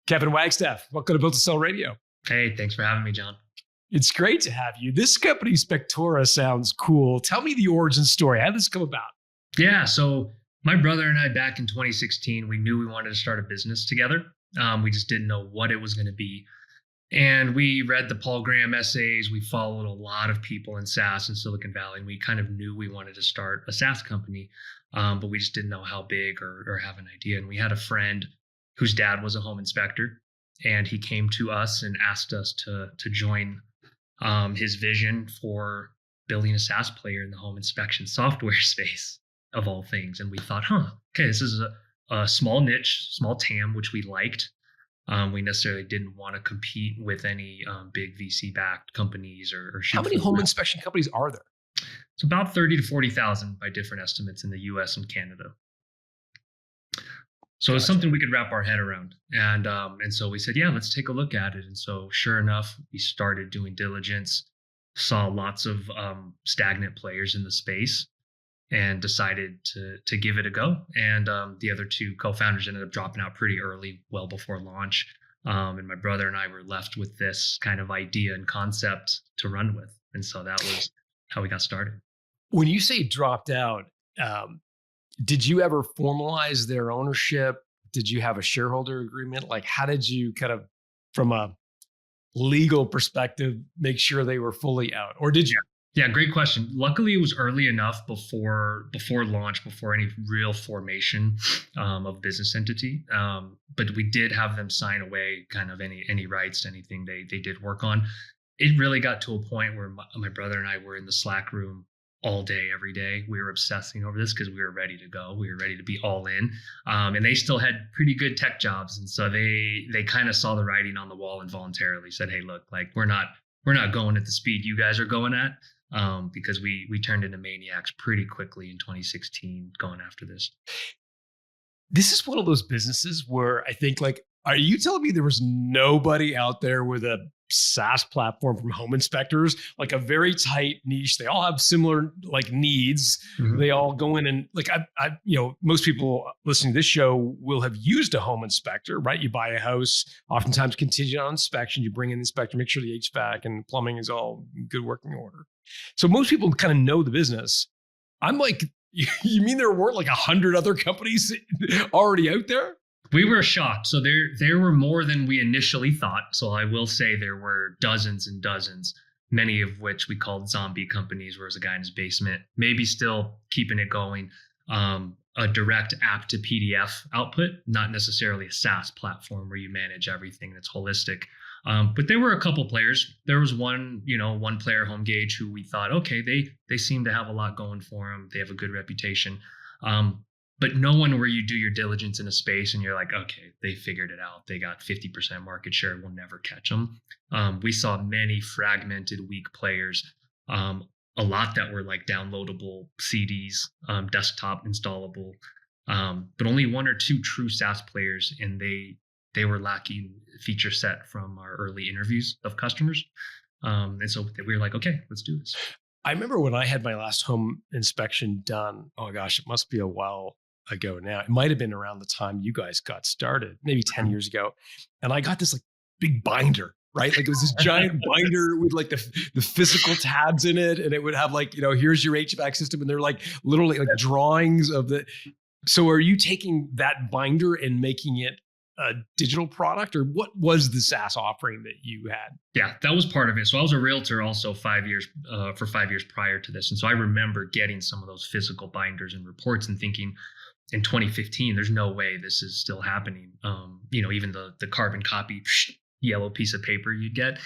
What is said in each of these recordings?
Kevin Wagstaff, welcome to Built to Sell Radio. Hey, thanks for having me, John. It's great to have you. This company, Spectora, sounds cool. Tell me the origin story. How did this come about? Yeah, so my brother and I, back in 2016, we knew we wanted to start a business together. We just didn't know what it was going to be. And we read the Paul Graham essays. We followed a lot of people in SaaS in Silicon Valley, and we kind of knew we wanted to start a SaaS company, but we just didn't know how big or have an idea. And we had a friend whose dad was a home inspector, and he came to us and asked us to join his vision for building a SaaS player in the home inspection software space, of all things. And we thought, okay, this is a small niche, small TAM, which we liked. We necessarily didn't want to compete with any big VC-backed companies or How many home inspection companies are there? It's about 30 to 40,000 by different estimates in the US and Canada. So it's something we could wrap our head around. And so we said, yeah, let's take a look at it. And so sure enough, we started doing diligence, saw lots of stagnant players in the space, and decided to give it a go. And the other two co-founders ended up dropping out pretty early, well before launch. And my brother and I were left with this kind of idea and concept to run with. And so that was how we got started. When you say dropped out, did you ever formalize their ownership? Did you have a shareholder agreement? Like, how did you kind of, from a legal perspective, make sure they were fully out? Or did you? Yeah, great question. Luckily, it was early enough before launch, before any real formation of business entity. But we did have them sign away kind of any rights to anything they did work on. It really got to a point where my brother and I were in the Slack room all day, every day. We were obsessing over this because we were ready to go. We were ready to be all in. And they still had pretty good tech jobs. And so they kind of saw the writing on the wall and voluntarily said, hey, look, like we're not going at the speed you guys are going at. Because we turned into maniacs pretty quickly in 2016 going after this. This is one of those businesses where I think, like, are you telling me there was nobody out there with a SaaS platform from home inspectors, like a very tight niche? They all have similar like needs. Mm-hmm. They all go in and like, most people listening to this show will have used a home inspector, right? You buy a house, oftentimes contingent on inspection. You bring in the inspector, make sure the HVAC and plumbing is all in good working order. So most people kind of know the business. I'm like, you mean there weren't like 100 other companies already out there? We were shocked. So there were more than we initially thought. So I will say there were dozens and dozens, many of which we called zombie companies, where there's a guy in his basement, maybe still keeping it going, a direct app to PDF output, not necessarily a SaaS platform where you manage everything that's holistic. But there were a couple players. There was one player, HomeGauge, who we thought, okay, they seem to have a lot going for them. They have a good reputation. But no one where you do your diligence in a space and you're like, okay, they figured it out. They got 50% market share. We'll never catch them. We saw many fragmented, weak players, a lot that were like downloadable CDs, desktop installable, but only one or two true SaaS players. And they were lacking feature set from our early interviews of customers. And so we were like, okay, let's do this. I remember when I had my last home inspection done, oh gosh, it must be a while ago now. It might've been around the time you guys got started, maybe 10 years ago. And I got this like big binder, right? Like it was this giant binder with like the physical tabs in it. And it would have like, here's your HVAC system. And they're like literally like drawings of the. So are you taking that binder and making it a digital product, or what was the SaaS offering that you had? Yeah, that was part of it. So I was a realtor also 5 years prior to this. And so I remember getting some of those physical binders and reports and thinking in 2015, there's no way this is still happening. Even the carbon copy yellow piece of paper you'd get.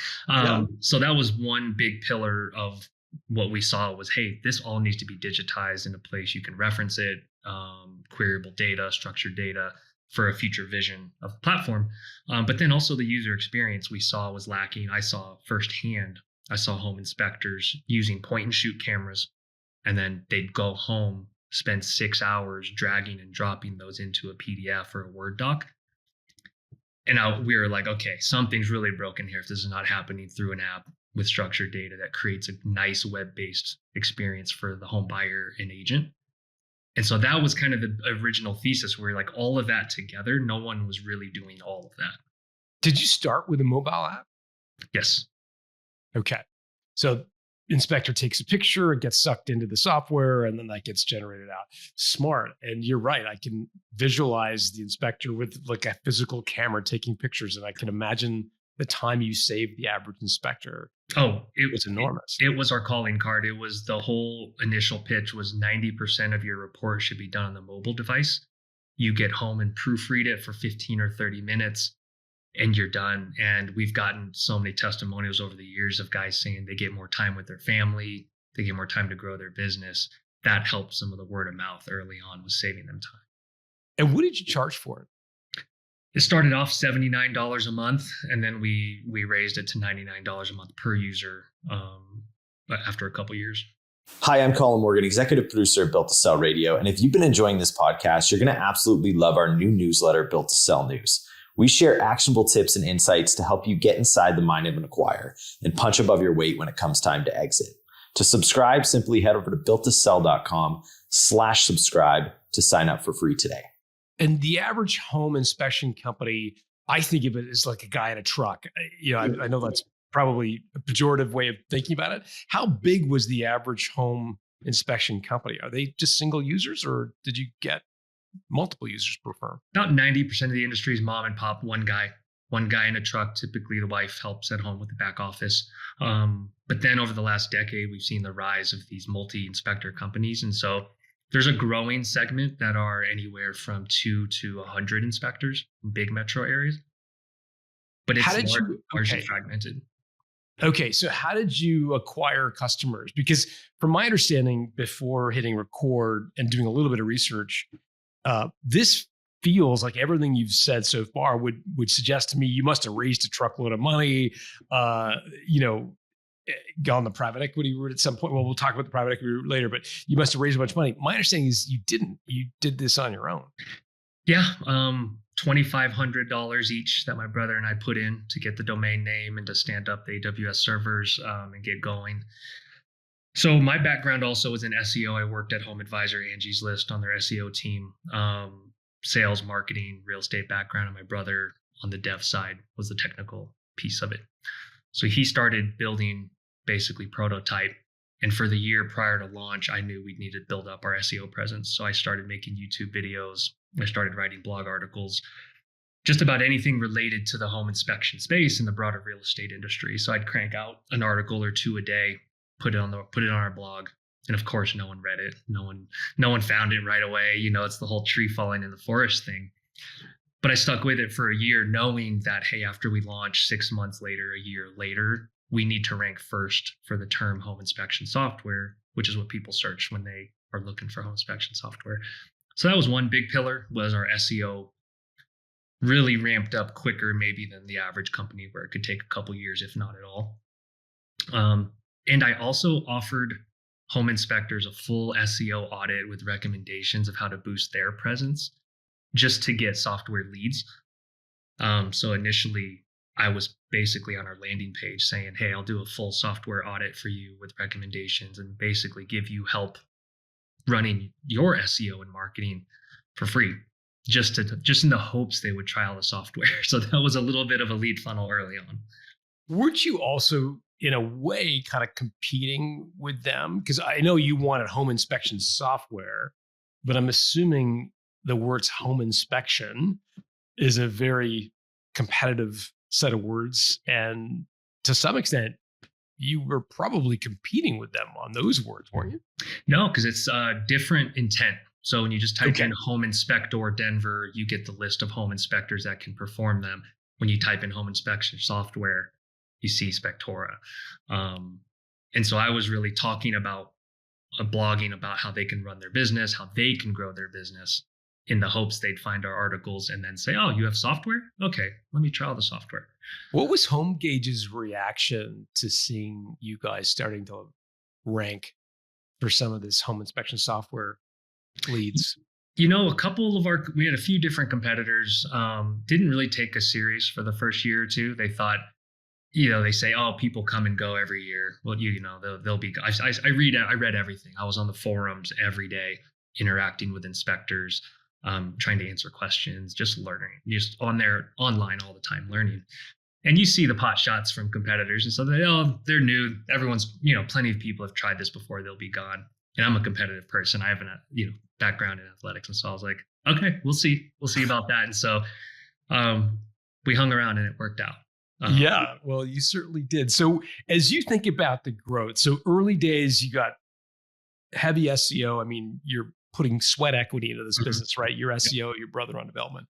So that was one big pillar of what we saw was, hey, this all needs to be digitized in a place you can reference it, queryable data, structured data, for a future vision of the platform. But then also the user experience we saw was lacking. I saw firsthand, home inspectors using point and shoot cameras, and then they'd go home, spend 6 hours dragging and dropping those into a PDF or a Word doc. And we were like, okay, something's really broken here if this is not happening through an app with structured data that creates a nice web-based experience for the home buyer and agent. And so that was kind of the original thesis, where like all of that together, no one was really doing all of that. Did you start with a mobile app? Yes. Okay. So Inspector takes a picture, it gets sucked into the software, and then that gets generated out. Smart. And you're right. I can visualize the Inspector with like a physical camera taking pictures, and I can imagine the time you saved the average inspector. Oh, It was enormous. It was our calling card. It was the whole initial pitch was 90% of your report should be done on the mobile device. You get home and proofread it for 15 or 30 minutes and you're done. And we've gotten so many testimonials over the years of guys saying they get more time with their family, they get more time to grow their business. That helped some of the word of mouth early on, was saving them time. And what did you charge for it? It started off $79 a month, and then we raised it to $99 a month per user after a couple years. Hi, I'm Colin Morgan, executive producer at Built to Sell Radio. And if you've been enjoying this podcast, you're going to absolutely love our new newsletter, Built to Sell News. We share actionable tips and insights to help you get inside the mind of an acquirer and punch above your weight when it comes time to exit. To subscribe, simply head over to builttosell.com/subscribe to sign up for free today. And the average home inspection company, I think of it as like a guy in a truck. I know that's probably a pejorative way of thinking about it. How big was the average home inspection company? Are they just single users, or did you get multiple users per firm? About 90% of the industry is mom and pop, one guy in a truck. Typically the wife helps at home with the back office. But then over the last decade, we've seen the rise of these multi-inspector companies. And so there's a growing segment that are anywhere from 2 to 100 inspectors in big metro areas. But it's largely fragmented. Okay, so how did you acquire customers? Because from my understanding, before hitting record and doing a little bit of research, this feels like everything you've said so far would suggest to me you must have raised a truckload of money, gone the private equity route at some point. Well, we'll talk about the private equity route later, but you must have raised a bunch of money. My understanding is you didn't. You did this on your own. Yeah, $2,500 each that my brother and I put in to get the domain name and to stand up the AWS servers and get going. So my background also was in SEO. I worked at Home Advisor, Angie's List, on their SEO team, sales, marketing, real estate background, and my brother on the dev side was the technical piece of it. So he started building basically prototype. And for the year prior to launch, I knew we'd need to build up our SEO presence. So I started making YouTube videos. I started writing blog articles, just about anything related to the home inspection space and the broader real estate industry. So I'd crank out an article or two a day, put it on our blog. And of course, no one read it. No one found it right away. It's the whole tree falling in the forest thing. But I stuck with it for a year, knowing that, hey, after we launch 6 months later, a year later, we need to rank first for the term home inspection software, which is what people search when they are looking for home inspection software. So that was one big pillar, was our SEO really ramped up quicker maybe than the average company, where it could take a couple years, if not at all. And I also offered home inspectors a full SEO audit with recommendations of how to boost their presence just to get software leads. So initially, I was basically on our landing page saying, hey, I'll do a full software audit for you with recommendations and basically give you help running your SEO and marketing for free, just in the hopes they would trial the software. So that was a little bit of a lead funnel early on. Weren't you also, in a way, kind of competing with them? Because I know you wanted home inspection software, but I'm assuming the words home inspection is a very competitive set of words. And to some extent, you were probably competing with them on those words, weren't you? No, because it's different intent. So when you just type in home inspector Denver, you get the list of home inspectors that can perform them. When you type in home inspection software, you see Spectora. And so I was really talking about blogging about how they can run their business, how they can grow their business, in the hopes they'd find our articles and then say, oh, you have software? Okay, let me trial the software. What was HomeGauge's reaction to seeing you guys starting to rank for some of this home inspection software leads? We had a few different competitors, didn't really take us serious for the first year or two. They thought, they say, oh, people come and go every year. Well, they'll be, I read everything. I was on the forums every day interacting with inspectors. trying to answer questions, just learning, just online all the time learning. And you see the pot shots from competitors, and so they're new. Everyone's, plenty of people have tried this before. They'll be gone. And I'm a competitive person. I have a background in athletics, and so I was like, okay, we'll see about that. And so we hung around, and it worked out. Yeah, well, you certainly did. So as you think about the growth, so early days, you got heavy SEO. I mean, you're putting sweat equity into this business, right? Your SEO, your brother on development.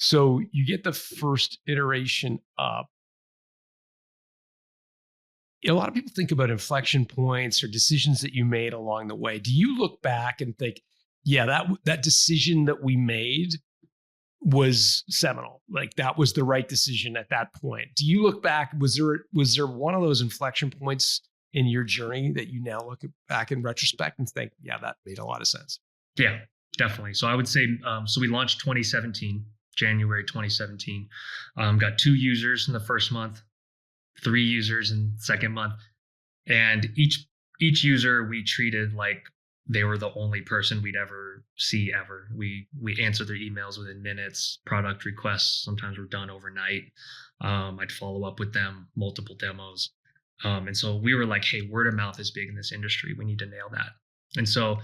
So you get the first iteration up. A lot of people think about inflection points or decisions that you made along the way. Do you look back and think, yeah, that decision that we made was seminal? Like that was the right decision at that point. Do you look back? Was there one of those inflection points in your journey that you now look back in retrospect and think, yeah, that made a lot of sense? Yeah, definitely. So I would say, so we launched January 2017. Got 2 users in the first month, 3 users in the second month. And each user we treated like they were the only person we'd ever see ever. We answered their emails within minutes. Product requests sometimes were done overnight. I'd follow up with them, multiple demos. And so we were like, hey, word of mouth is big in this industry. We need to nail that. And so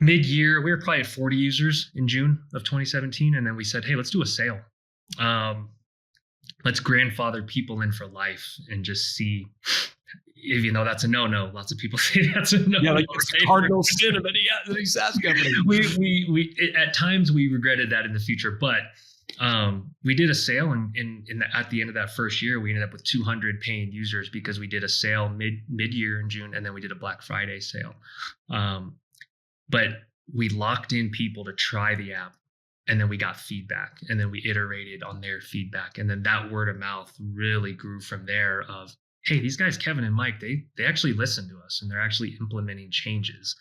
mid-year, we were probably at 40 users in June of 2017. And then we said, hey, let's do a sale. Let's grandfather people in for life and just see, even though that's a no-no. Lots of people say that's a no-no. Yeah, like it's cardinal sin of any SaaS company. We at times we regretted that in the future, but we did a sale at the end of that first year. We ended up with 200 paying users because we did a sale mid-year in June, and then we did a Black Friday sale. But we locked in people to try the app, and then we got feedback, and then we iterated on their feedback, and then that word of mouth really grew from there. Of, hey, these guys, Kevin and Mike, they actually listen to us, and they're actually implementing changes.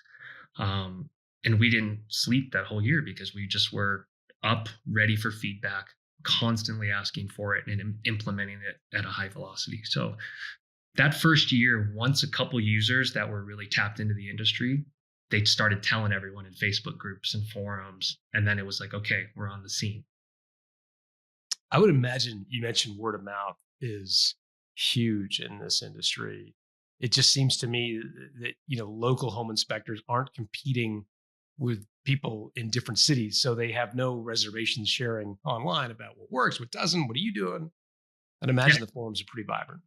And we didn't sleep that whole year because we just were up, ready for feedback, constantly asking for it and implementing it at a high velocity. So that first year, once a couple users that were really tapped into the industry, they started telling everyone in Facebook groups and forums. And then it was like, okay, we're on the scene. I would imagine you mentioned word of mouth is huge in this industry. It just seems to me that, local home inspectors aren't competing with people in different cities. So they have no reservations sharing online about what works, what doesn't, what are you doing? I'd imagine the forums are pretty vibrant.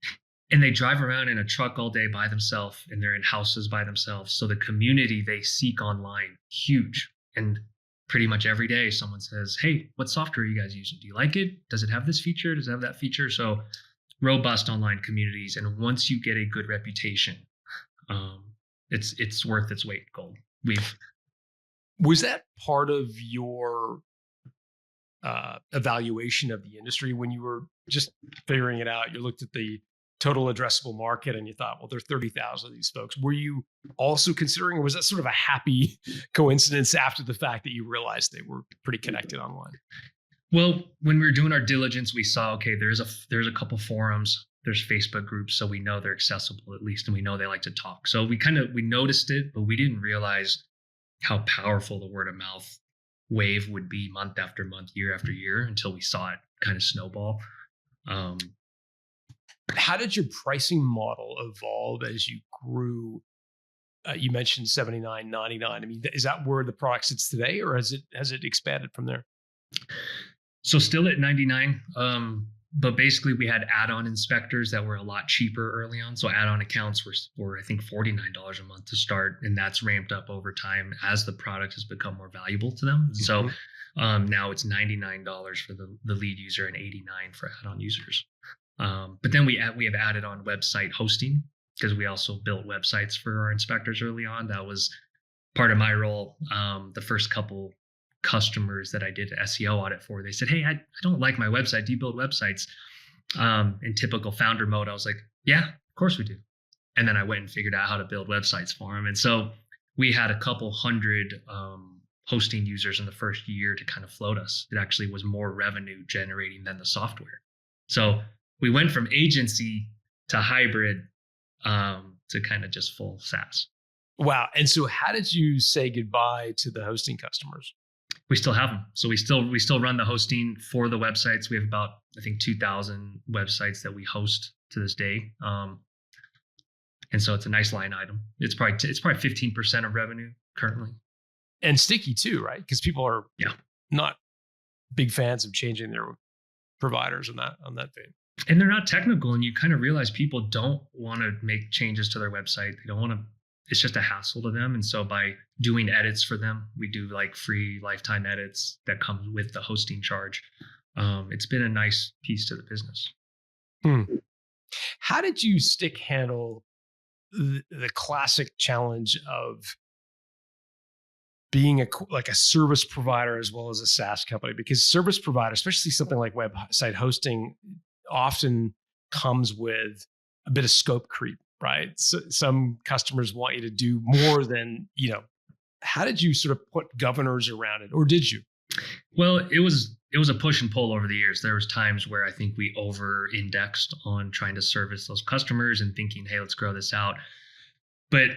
And they drive around in a truck all day by themselves, and they're in houses by themselves. So the community they seek online, huge. And pretty much every day someone says, hey, what software are you guys using? Do you like it? Does it have this feature? Does it have that feature? So robust online communities. And once you get a good reputation, it's worth its weight in gold. Was that part of your evaluation of the industry when you were just figuring it out? You looked at the total addressable market and you thought, well, there are 30,000 of these folks. Were you also considering, or was that sort of a happy coincidence after the fact that you realized they were pretty connected online? Well, when we were doing our diligence, we saw, okay, there's a couple forums, there's Facebook groups, so we know they're accessible at least, and we know they like to talk. So we noticed it, but we didn't realize how powerful the word of mouth wave would be month after month, year after year, until we saw it kind of snowball. How did your pricing model evolve as you grew? You mentioned $79.99. I mean, is that where the product sits today, or has it expanded from there? So still at $99, but basically we had add-on inspectors that were a lot cheaper early on. So add-on accounts were I think $49 a month to start, and that's ramped up over time as the product has become more valuable to them. Mm-hmm. So now it's $99 for the lead user and $89 for add-on users. But then we have added on website hosting, because we also built websites for our inspectors early on. That was part of my role. The first couple customers that I did an SEO audit for, they said, hey, I don't like my website. Do you build websites? In typical founder mode, I was like, yeah, of course we do. And then I went and figured out how to build websites for them. And so we had a couple hundred hosting users in the first year to kind of float us. It actually was more revenue generating than the software. So we went from agency to hybrid to kind of just full SaaS. Wow. And so how did you say goodbye to the hosting customers? We still have them. So we still run the hosting for the websites. We have about, I think, 2,000 websites that we host to this day. And so it's a nice line item. It's probably 15% of revenue currently. And sticky too, right? Because people are not big fans of changing their providers on that thing. And they're not technical, and you kind of realize people don't want to make changes to their website. They don't want to. It's just a hassle to them. And so by doing edits for them, we do like free lifetime edits that come with the hosting charge. It's been a nice piece to the business. How did you handle the classic challenge of being a service provider as well as a SaaS company? Because service provider, especially something like website hosting, often comes with a bit of scope creep, right? So some customers want you to do more than, how did you sort of put governors around it, or did you? Well, it was a push and pull over the years. There was times where I think we over-indexed on trying to service those customers and thinking, hey, let's grow this out. But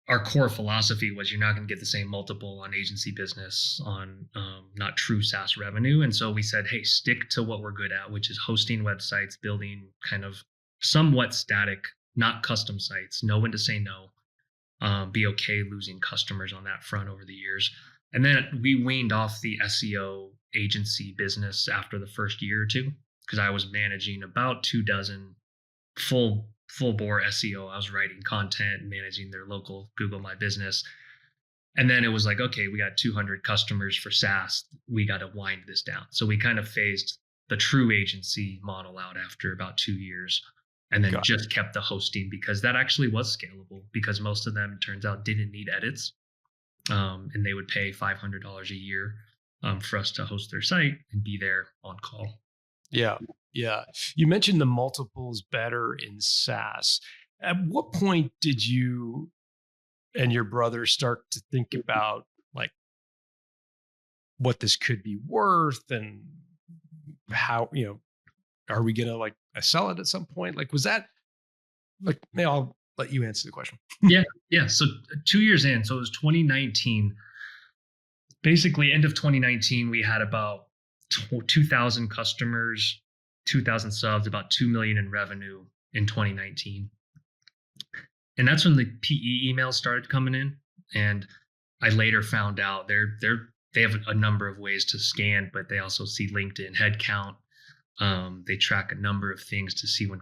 our core philosophy was you're not going to get the same multiple on agency business on not true SaaS revenue. And so we said, hey, stick to what we're good at, which is hosting websites, building kind of somewhat static, not custom sites, know when to say no, be okay losing customers on that front over the years. And then we weaned off the SEO agency business after the first year or two, because I was managing about 24 full bore SEO. I was writing content, managing their local Google My Business. And then it was like, okay, we got 200 customers for SaaS. We got to wind this down. So we kind of phased the true agency model out after about 2 years, and then just kept the hosting, because that actually was scalable, because most of them, it turns out, didn't need edits. And they would pay $500 a year for us to host their site and be there on call. Yeah. You mentioned the multiples better in SaaS. At what point did you and your brother start to think about like what this could be worth, and how, are we going to like sell it at some point? Like, was that like, I'll let you answer the question. Yeah. So 2 years in, so it was 2019. Basically, end of 2019, we had about 2,000 customers, 2,000 subs, about 2 million in revenue in 2019. And that's when the PE emails started coming in. And I later found out they have a number of ways to scan, but they also see LinkedIn headcount. They track a number of things to see when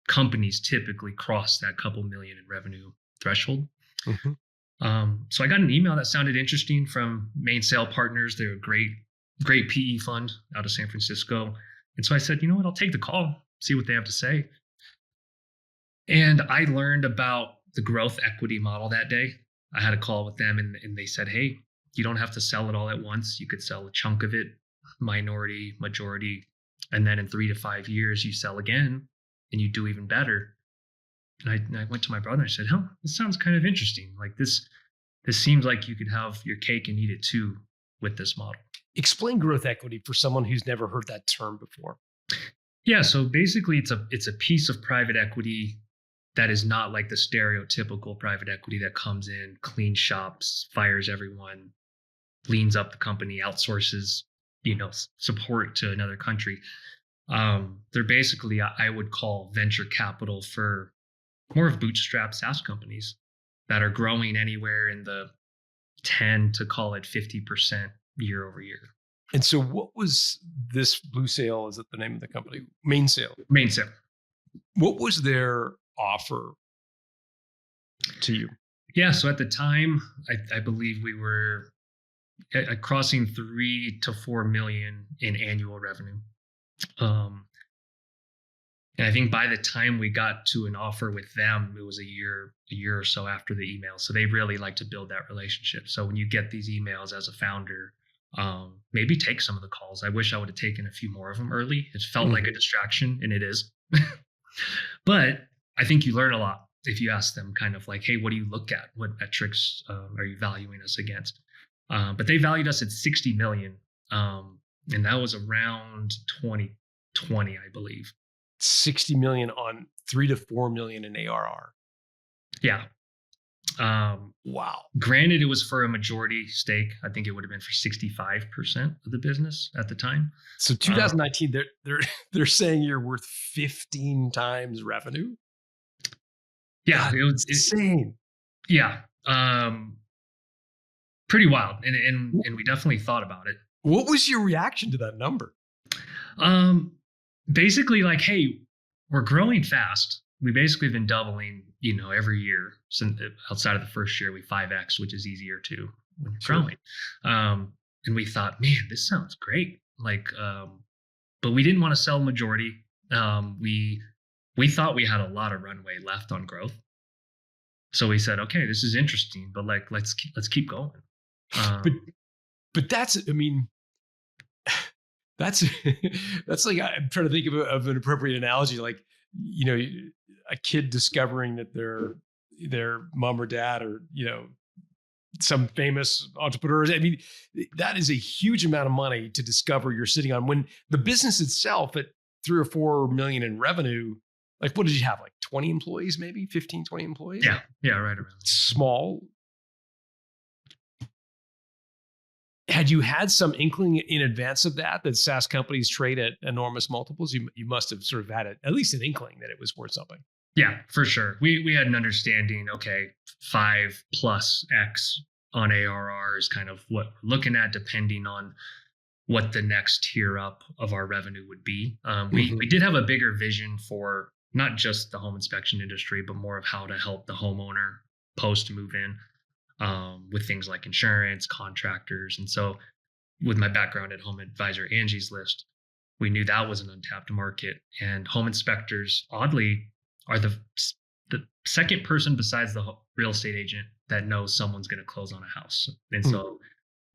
companies typically cross that couple million in revenue threshold. Mm-hmm. So I got an email that sounded interesting from Main Sale Partners. They're a great PE fund out of San Francisco. And so I said, you know what, I'll take the call, see what they have to say. And I learned about the growth equity model that day. I had a call with them, and they said, hey, you don't have to sell it all at once. You could sell a chunk of it, minority, majority. And then in 3 to 5 years, you sell again and you do even better. And I went to my brother and I said, this sounds kind of interesting. Like this seems like you could have your cake and eat it too with this model. Explain growth equity for someone who's never heard that term before. Yeah. So basically it's a piece of private equity that is not like the stereotypical private equity that comes in, cleans shops, fires everyone, leans up the company, outsources, support to another country. They're basically, I would call venture capital for more of bootstrapped SaaS companies that are growing anywhere in the 10 to call it 50% year over year. And so what was this Blue Sale? Is it the name of the company? Main Sale. What was their offer to you? Yeah. So at the time, I believe we were crossing 3 to 4 million in annual revenue. And I think by the time we got to an offer with them, it was a year or so after the email. So they really like to build that relationship. So when you get these emails as a founder, maybe take some of the calls. I wish I would have taken a few more of them early. It felt like a distraction, and it is. But I think you learn a lot if you ask them kind of like, hey, what do you look at? What metrics are you valuing us against? But they valued us at 60 million. And that was around 2020, I believe. 60 million on 3 to 4 million in ARR. Yeah. Wow. Granted, it was for a majority stake. I think it would have been for 65% of the business at the time. So 2019, they're saying you're worth 15 times revenue. Yeah, God, it was insane. Yeah, pretty wild, and we definitely thought about it. What was your reaction to that number? Basically, like, hey, we're growing fast. We basically have been doubling, every year since outside of the first year. We 5x, which is easier to when you're growing. And we thought, man, this sounds great. Like, but we didn't want to sell majority. We thought we had a lot of runway left on growth. So we said, okay, this is interesting, but like, let's keep going. But that's, I mean, that's like, I'm trying to think of an appropriate analogy. Like, a kid discovering that their mom or dad or, some famous entrepreneurs. I mean, that is a huge amount of money to discover you're sitting on, when the business itself at 3 or 4 million in revenue. Like, what did you have? Like 20 employees, maybe 15, 20 employees? Yeah, right around. Small. Had you had some inkling in advance of that SaaS companies trade at enormous multiples? You must have sort of had at least an inkling that it was worth something. Yeah, for sure. We had an understanding, okay, 5+ X on ARR is kind of what we're looking at, depending on what the next tier up of our revenue would be. We did have a bigger vision for not just the home inspection industry, but more of how to help the homeowner post move in. With things like insurance, contractors. And so with my background at Home Advisor Angie's List, we knew that was an untapped market. And home inspectors, oddly, are the second person besides the real estate agent that knows someone's going to close on a house. And so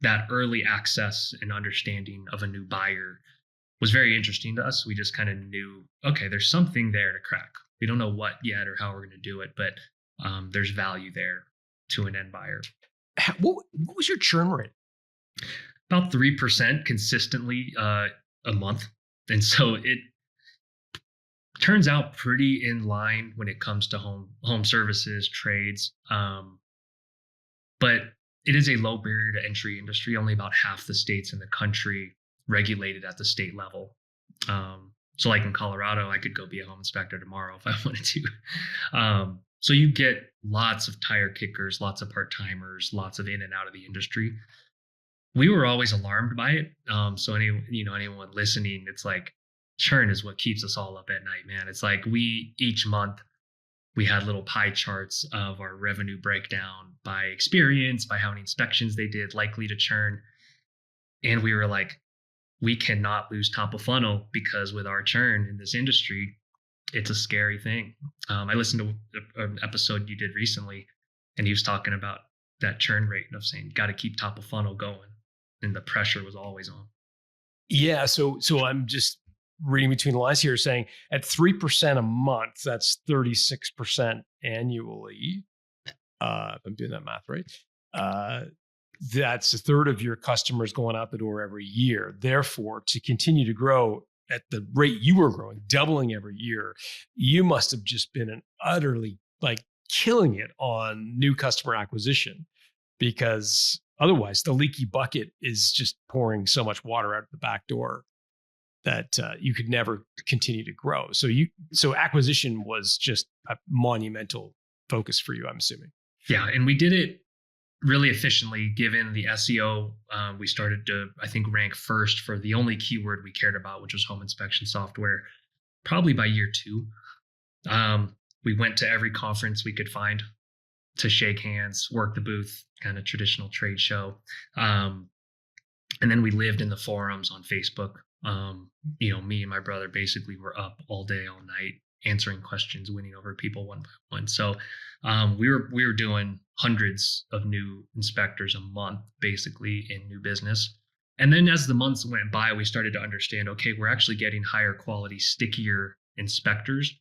that early access and understanding of a new buyer was very interesting to us. We just kind of knew, okay, there's something there to crack. We don't know what yet or how we're going to do it, but there's value there to an end buyer. What was your churn rate? About 3% consistently a month. And so it turns out pretty in line when it comes to home services, trades. But it is a low barrier to entry industry. Only about half the states in the country regulated at the state level. So like in Colorado, I could go be a home inspector tomorrow if I wanted to. So you get lots of tire kickers, lots of part-timers, lots of in and out of the industry. We were always alarmed by it. So anyone listening, it's like churn is what keeps us all up at night, man. It's like each month we had little pie charts of our revenue breakdown by experience, by how many inspections they did, likely to churn. And we were like, we cannot lose top of funnel, because with our churn in this industry, it's a scary thing. I listened to an episode you did recently, and he was talking about that churn rate of saying, got to keep top of funnel going. And the pressure was always on. Yeah. So I'm just reading between the lines here, saying at 3% a month, that's 36% annually. If I'm doing that math right. That's a third of your customers going out the door every year. Therefore, to continue to grow at the rate you were growing, doubling every year, you must have just been an utterly killing it on new customer acquisition, because otherwise the leaky bucket is just pouring so much water out the back door that you could never continue to grow. So acquisition was just a monumental focus for you, I'm assuming. Yeah, and we did it really efficiently, given the SEO. We started to, I think, rank first for the only keyword we cared about, which was home inspection software, probably by year 2. We went to every conference we could find to shake hands, work the booth, kind of traditional trade show. And then we lived in the forums on Facebook. Me and my brother basically were up all day, all night, answering questions, winning over people one by one. So we were doing hundreds of new inspectors a month, basically, in new business. And then as the months went by, we started to understand, okay, we're actually getting higher quality, stickier inspectors,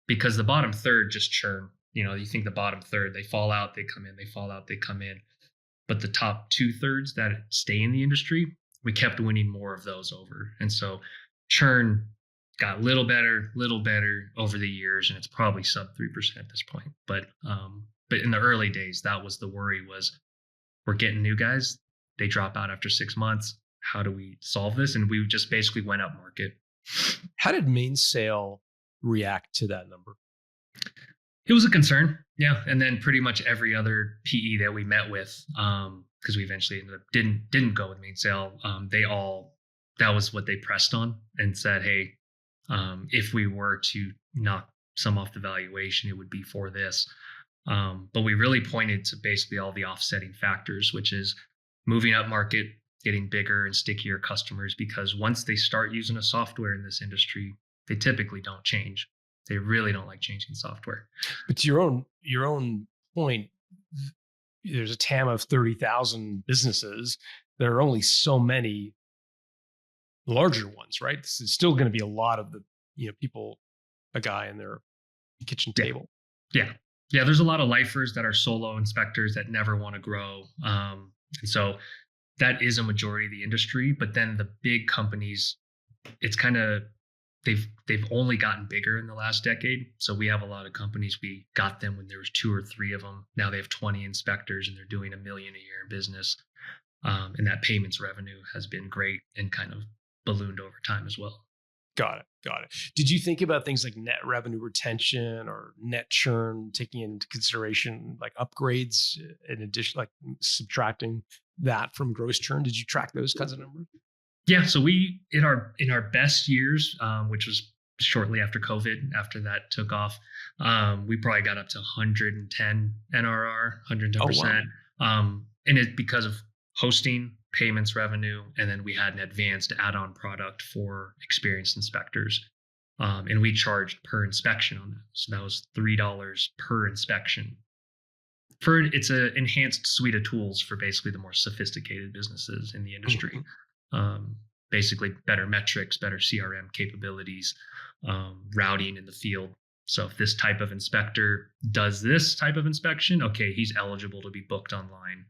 because the bottom third just churn. You think the bottom third, they fall out, they come in, they fall out, they come in. But the top 2/3 that stay in the industry, we kept winning more of those over. And so churn got a little better over the years, and it's probably sub 3% at this point. But But in the early days, that was the worry, was we're getting new guys. They drop out after 6 months. How do we solve this? And we just basically went up market. How did Mainsail react to that number? It was a concern. Yeah. And then pretty much every other PE that we met with, because we eventually ended up didn't go with Mainsail. That was what they pressed on and said, hey, if we were to knock some off the valuation, it would be for this. But we really pointed to basically all the offsetting factors, which is moving up market, getting bigger and stickier customers, because once they start using a software in this industry, they typically don't change. They really don't like changing software. But to your own point, there's a TAM of 30,000 businesses. There are only so many larger ones, right? This is still going to be a lot of the people, a guy in their kitchen table. Yeah. There's a lot of lifers that are solo inspectors that never want to grow, and so that is a majority of the industry. But then the big companies, it's kind of they've only gotten bigger in the last decade. So we have a lot of companies, we got them when there was 2 or 3 of them. Now they have 20 inspectors and they're doing $1 million a year in business. And that payments revenue has been great and kind of ballooned over time as well. Got it. Did you think about things like net revenue retention or net churn, taking into consideration like upgrades in addition, like subtracting that from gross churn? Did you track those kinds of numbers? Yeah. So we, in our best years, which was shortly after COVID, after that took off, we probably got up to 110 NRR, 110%. Oh, wow. And it's because of hosting, payments revenue, and then we had an advanced add-on product for experienced inspectors. And we charged per inspection on that. So that was $3 per inspection. It's an enhanced suite of tools for basically the more sophisticated businesses in the industry. Basically better metrics, better CRM capabilities, routing in the field. So if this type of inspector does this type of inspection, okay, he's eligible to be booked online.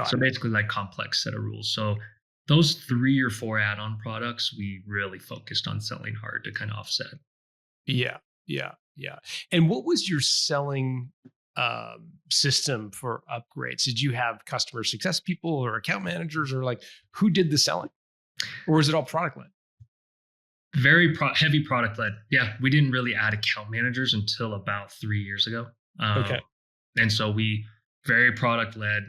So basically like complex set of rules. So those 3 or 4 add-on products, we really focused on selling hard to kind of offset. Yeah. And what was your selling system for upgrades? Did you have customer success people or account managers, or like who did the selling, or is it all product led? Very heavy product led. Yeah. We didn't really add account managers until about 3 years ago. Okay. And so we very product led,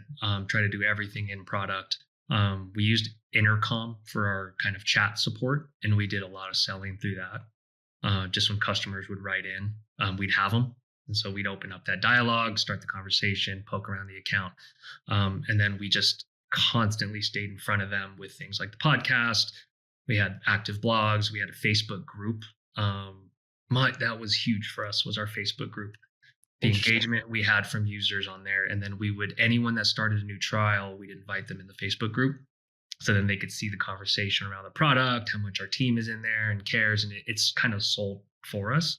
try to do everything in product. We used Intercom for our kind of chat support, and we did a lot of selling through that. Just when customers would write in, we'd have them. And so we'd open up that dialogue, start the conversation, poke around the account. And then we just constantly stayed in front of them with things like the podcast. We had active blogs. We had a Facebook group. That was huge for us, was our Facebook group. The engagement we had from users on there. And then anyone that started a new trial, we'd invite them in the Facebook group. So then they could see the conversation around the product, how much our team is in there and cares. And it's kind of sold for us.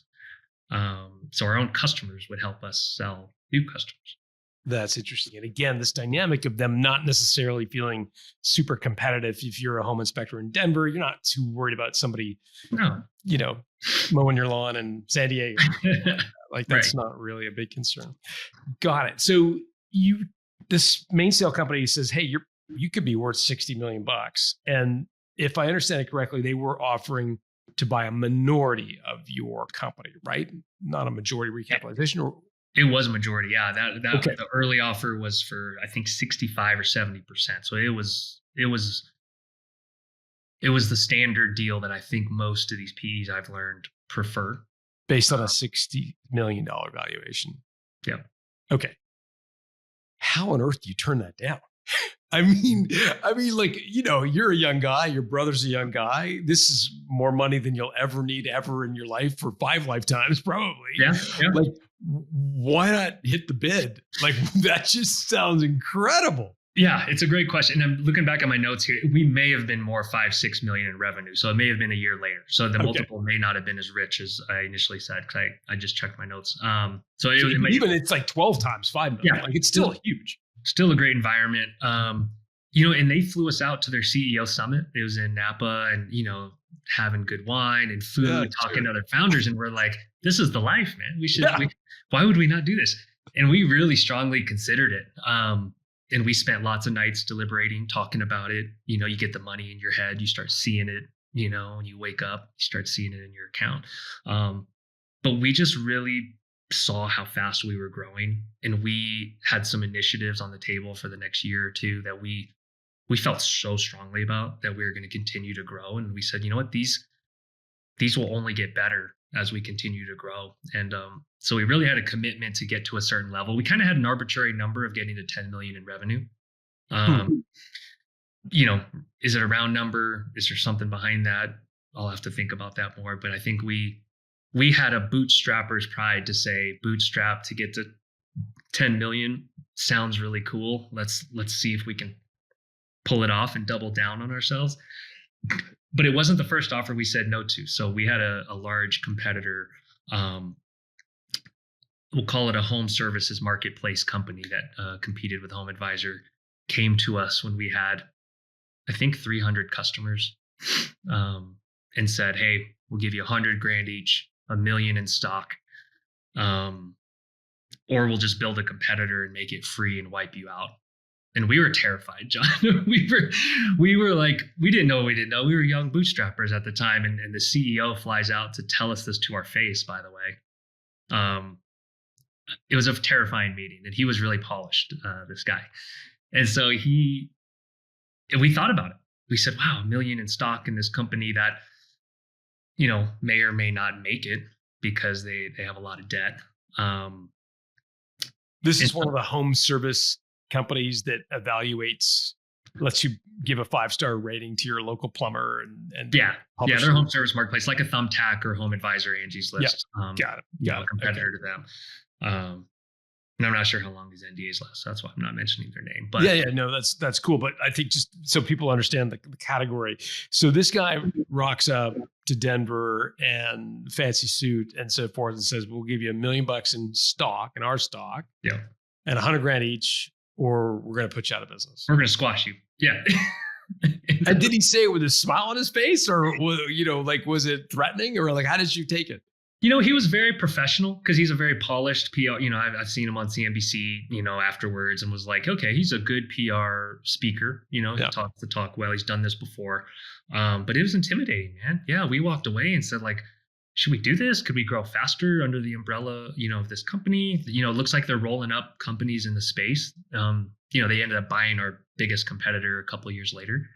So our own customers would help us sell new customers. That's interesting. And again, this dynamic of them not necessarily feeling super competitive. If you're a home inspector in Denver, you're not too worried about somebody, mowing your lawn in San Diego. Like that's not really a big concern. Got it. So this Mainsail company says, hey, you could be worth $60 million. And if I understand it correctly, they were offering to buy a minority of your company, right? Not a majority recapitalization. Or it was a majority. Yeah. Okay. The early offer was for, I think 65 or 70%. So it was the standard deal that I think most of these PEs I've learned prefer. Based on a $60 million valuation. Yeah. Okay. How on earth do you turn that down? I mean, like, you're a young guy, your brother's a young guy. This is more money than you'll ever need ever in your life for 5 lifetimes, probably. Yeah. Like, why not hit the bid? Like, that just sounds incredible. Yeah, it's a great question. And I'm looking back at my notes here. We may have been more 5-6 million in revenue. So it may have been a year later. So the multiple may not have been as rich as I initially said, because I just checked my notes. So it's like 12 times 5 million. Yeah, like it's still huge. Still a great environment. And they flew us out to their CEO summit. It was in Napa, and having good wine and food, talking to other founders. And we're like, this is the life, man. Why would we not do this? And we really strongly considered it. And we spent lots of nights deliberating, talking about it. You know, you get the money in your head, you start seeing it, you know, when you wake up, you start seeing it in your account. But we just really saw how fast we were growing. And we had some initiatives on the table for the next year or two that we felt so strongly about, that we were going to continue to grow. And we said, you know what, these will only get better as we continue to grow. And so we really had a commitment to get to a certain level. We kind of had an arbitrary number of getting to 10 million in revenue. You know, is it a round number? Is there something behind that? I'll have to think about that more. But I think we had a bootstrapper's pride to say, bootstrap to get to 10 million sounds really cool. Let's see if we can pull it off and double down on ourselves. But it wasn't the first offer we said no to. So we had a large competitor, we'll call it a home services marketplace company that competed with HomeAdvisor, came to us when we had, I think, 300 customers, and said, hey, we'll give you $100,000 each, $1 million in stock, or we'll just build a competitor and make it free and wipe you out. And we were terrified, John. we were like, we didn't know. We were young bootstrappers at the time. And the CEO flies out to tell us this to our face, by the way. It was a terrifying meeting, and he was really polished, this guy. And so we thought about it. We said, wow, $1 million in stock in this company that, you know, may or may not make it because they have a lot of debt. This is one of the home service companies that lets you give a 5-star rating to your local plumber and they're home service marketplace, like a Thumbtack or HomeAdvisor, Angie's List. Got it. Competitor to them. And I'm not sure how long these NDAs last, so that's why I'm not mentioning their name. But no, that's cool. But I think just so people understand the category. So this guy rocks up to Denver and fancy suit and so forth and says, we'll give you $1 million in our stock. Yeah. And $100,000 each, or we're going to put you out of business. We're going to squash you. Yeah. And did he say it with a smile on his face, or, you know, like, was it threatening, or like, how did you take it? You know, he was very professional because he's a very polished PR. You know, I've seen him on CNBC, you know, afterwards, and was like, okay, he's a good PR speaker. You know, he talks the talk well. He's done this before. But it was intimidating, man. Yeah, we walked away and said, like, should we do this? Could we grow faster under the umbrella, you know, of this company? You know, it looks like they're rolling up companies in the space. You know, they ended up buying our biggest competitor a couple of years later.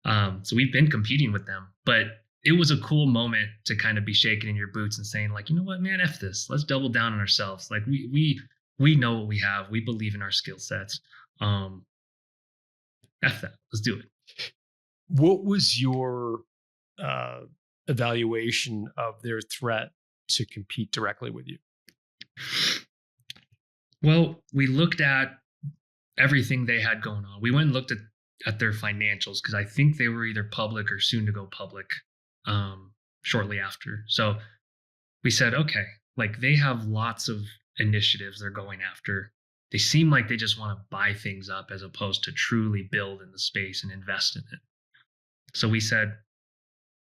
So we've been competing with them, but it was a cool moment to kind of be shaking in your boots and saying, like, you know what, man, F this. Let's double down on ourselves. Like we know what we have. We believe in our skill sets. F that. Let's do it. What was your evaluation of their threat to compete directly with you? Well, we looked at everything they had going on. We went and looked at their financials because I think they were either public or soon to go public shortly after. So we said, okay, like they have lots of initiatives they're going after. They seem like they just want to buy things up as opposed to truly build in the space and invest in it. So we said,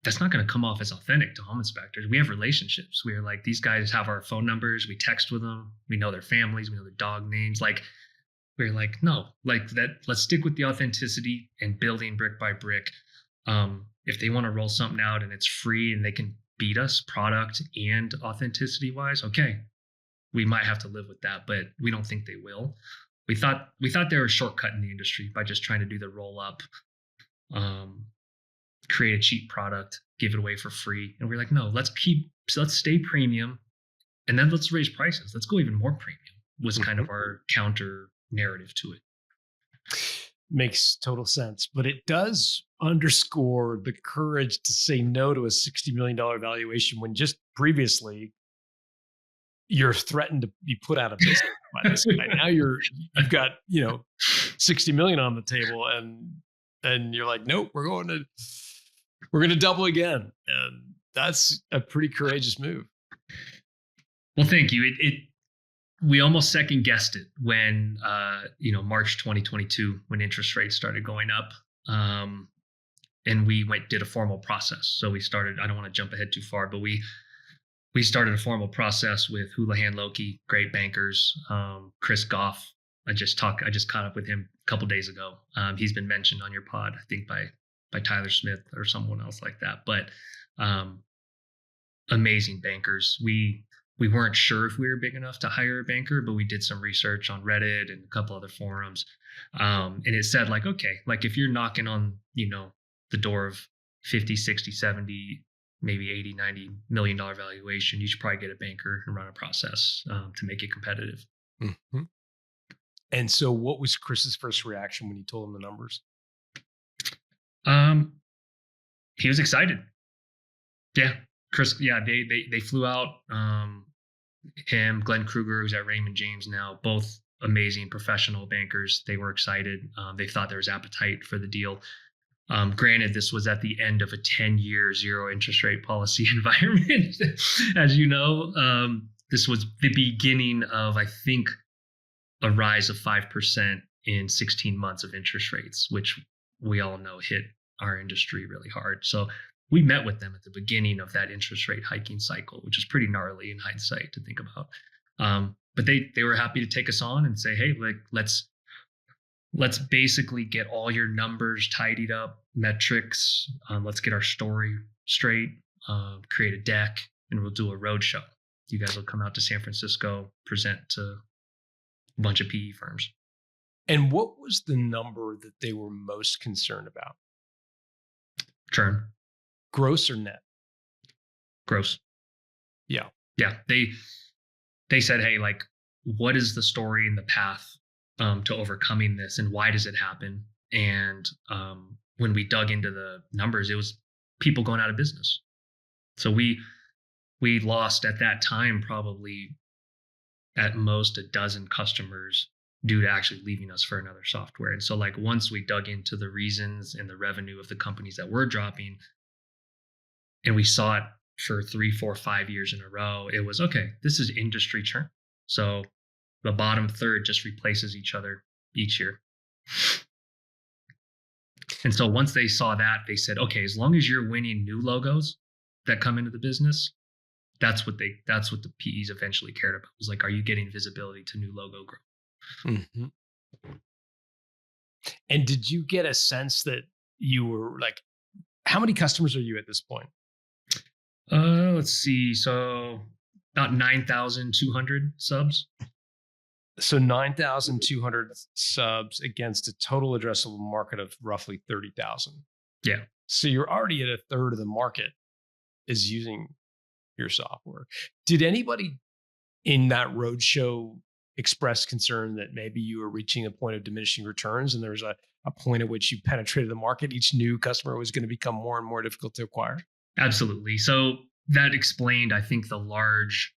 that's not going to come off as authentic to home inspectors. We have relationships. We are like, these guys have our phone numbers. We text with them. We know their families. We know their dog names. Like, we're like, no, like that. Let's stick with the authenticity and building brick by brick. If they want to roll something out and it's free and they can beat us product and authenticity wise, okay, we might have to live with that, but we don't think they will. We thought they were shortcutting the industry by just trying to do the roll up, create a cheap product, give it away for free. And we're like, no, let's stay premium, and then let's raise prices. Let's go even more premium was kind of our counter narrative to it. Makes total sense, but it does underscore the courage to say no to a $60 million valuation when just previously you're threatened to be put out of business by this guy. Now you've got, you know, 60 million on the table, and you're like, nope, we're going to double again. And that's a pretty courageous move. Well, thank you. We almost second guessed it when, March 2022, when interest rates started going up. and we did a formal process. So we started, I don't want to jump ahead too far, but we started a formal process with Houlihan Lokey, great bankers, Chris Goff. I just caught up with him a couple days ago. He's been mentioned on your pod, I think by Tyler Smith or someone else like that. But amazing bankers. We weren't sure if we were big enough to hire a banker, but we did some research on Reddit and a couple other forums. And it said like, okay, like if you're knocking on, the door of 50, 60, 70, maybe 80, 90 million dollar valuation, you should probably get a banker and run a process to make it competitive. Mm-hmm. And so what was Chris's first reaction when you told him the numbers? He was excited. Yeah. Chris, yeah, they flew out, him, Glenn Kruger, who's at Raymond James now, both amazing professional bankers. They were excited. They thought there was appetite for the deal. Granted, this was at the end of a 10-year zero interest rate policy environment. As you know, this was the beginning of, I think, a rise of 5% in 16 months of interest rates, which we all know hit our industry really hard. So we met with them at the beginning of that interest rate hiking cycle, which is pretty gnarly in hindsight to think about. But they were happy to take us on and say, hey, like let's basically get all your numbers tidied up, metrics. Let's get our story straight, create a deck, and we'll do a roadshow. You guys will come out to San Francisco, present to a bunch of PE firms. And what was the number that they were most concerned about? Churn. Gross or net? Gross. Yeah. Yeah. They said, hey, like, what is the story and the path to overcoming this, and why does it happen? And when we dug into the numbers, it was people going out of business. So we lost at that time probably at most a dozen customers due to actually leaving us for another software. And so like once we dug into the reasons and the revenue of the companies that were dropping, and we saw it for 3, 4, 5 years in a row, it was, okay, this is industry churn. So the bottom third just replaces each other each year. And so once they saw that, they said, okay, as long as you're winning new logos that come into the business, that's what the PEs eventually cared about. It was like, are you getting visibility to new logo growth? Mm-hmm. And did you get a sense that you were like, how many customers are you at this point? Let's see. So about 9,200 subs. So 9,200 subs against a total addressable market of roughly 30,000. Yeah. So you're already at a third of the market is using your software. Did anybody in that roadshow express concern that maybe you were reaching a point of diminishing returns and there was a point at which you penetrated the market, each new customer was going to become more and more difficult to acquire? Absolutely. So that explained, I think, the large